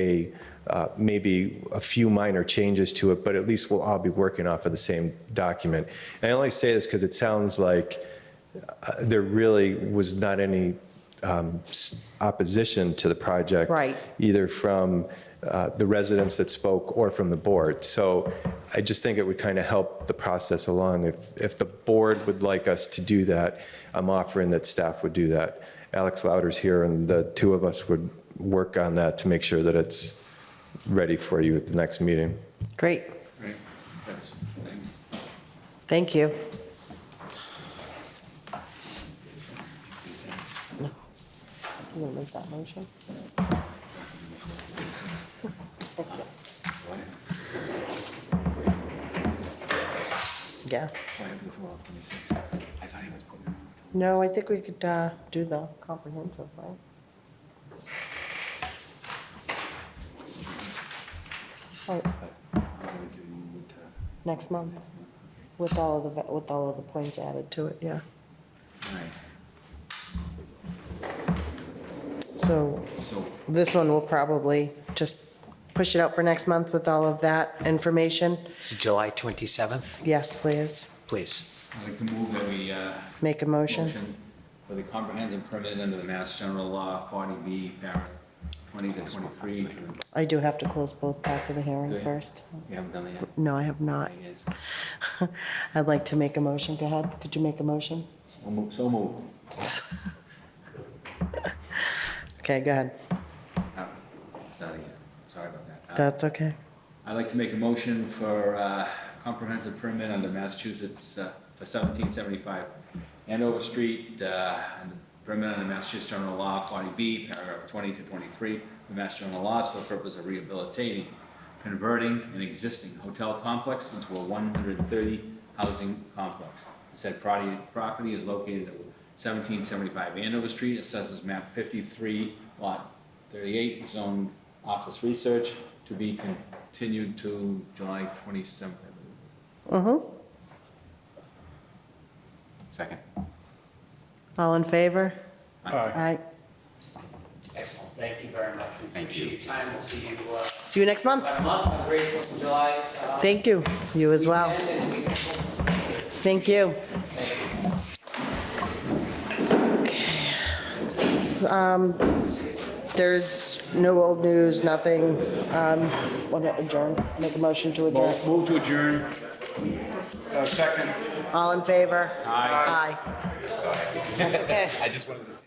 S14: maybe a few minor changes to it, but at least we'll all be working off of the same document. And I only say this because it sounds like there really was not any opposition to the project.
S1: Right.
S14: Either from the residents that spoke or from the board. So I just think it would kind of help the process along. If the board would like us to do that, I'm offering that staff would do that. Alex Louder's here, and the two of us would work on that to make sure that it's ready for you at the next meeting.
S1: Great.
S2: Right. That's-
S1: Thank you. You gonna make that motion? Yeah. No, I think we could do the comprehensive, right? Right. Next month, with all of the points added to it, yeah. So this one will probably just push it out for next month with all of that information.
S4: Is it July 27th?
S1: Yes, please.
S4: Please.
S2: I'd like to move that we
S1: Make a motion.
S2: for the comprehensive permit under the Mass General Law 40B, paragraph 20 to 23.
S1: I do have to close both parts of the hearing
S2: Do you?
S1: first.
S2: You haven't done that yet?
S1: No, I have not.
S2: Yes.
S1: I'd like to make a motion. Go ahead. Could you make a motion?
S2: So move.
S1: Okay, go ahead.
S2: Start again. Sorry about that.
S1: That's okay.
S2: I'd like to make a motion for comprehensive permit under Massachusetts for 1775 Andover Street, and the permit under Massachusetts General Law 40B, paragraph 20 to 23, the Mass General Laws for the purpose of rehabilitating, converting an existing hotel complex into a 130 housing complex. The said property is located at 1775 Andover Street, assesses map 53, lot 38, zone office research to be continued to July 27th.
S3: Second.
S1: All in favor?
S6: Aye.
S1: Aye.
S4: Excellent, thank you very much. We
S3: Thank you.
S4: appreciate your time, we'll see you
S1: See you next month.
S4: about a month, have a great 4th of July.
S1: Thank you. You as well.
S4: weekend, and we-
S1: Thank you. There's no old news, nothing. Want to adjourn? Make a motion to adjourn.
S2: Move to adjourn. Second.
S1: All in favor?
S2: Aye.
S1: Aye. That's okay.
S3: I just wanted to see.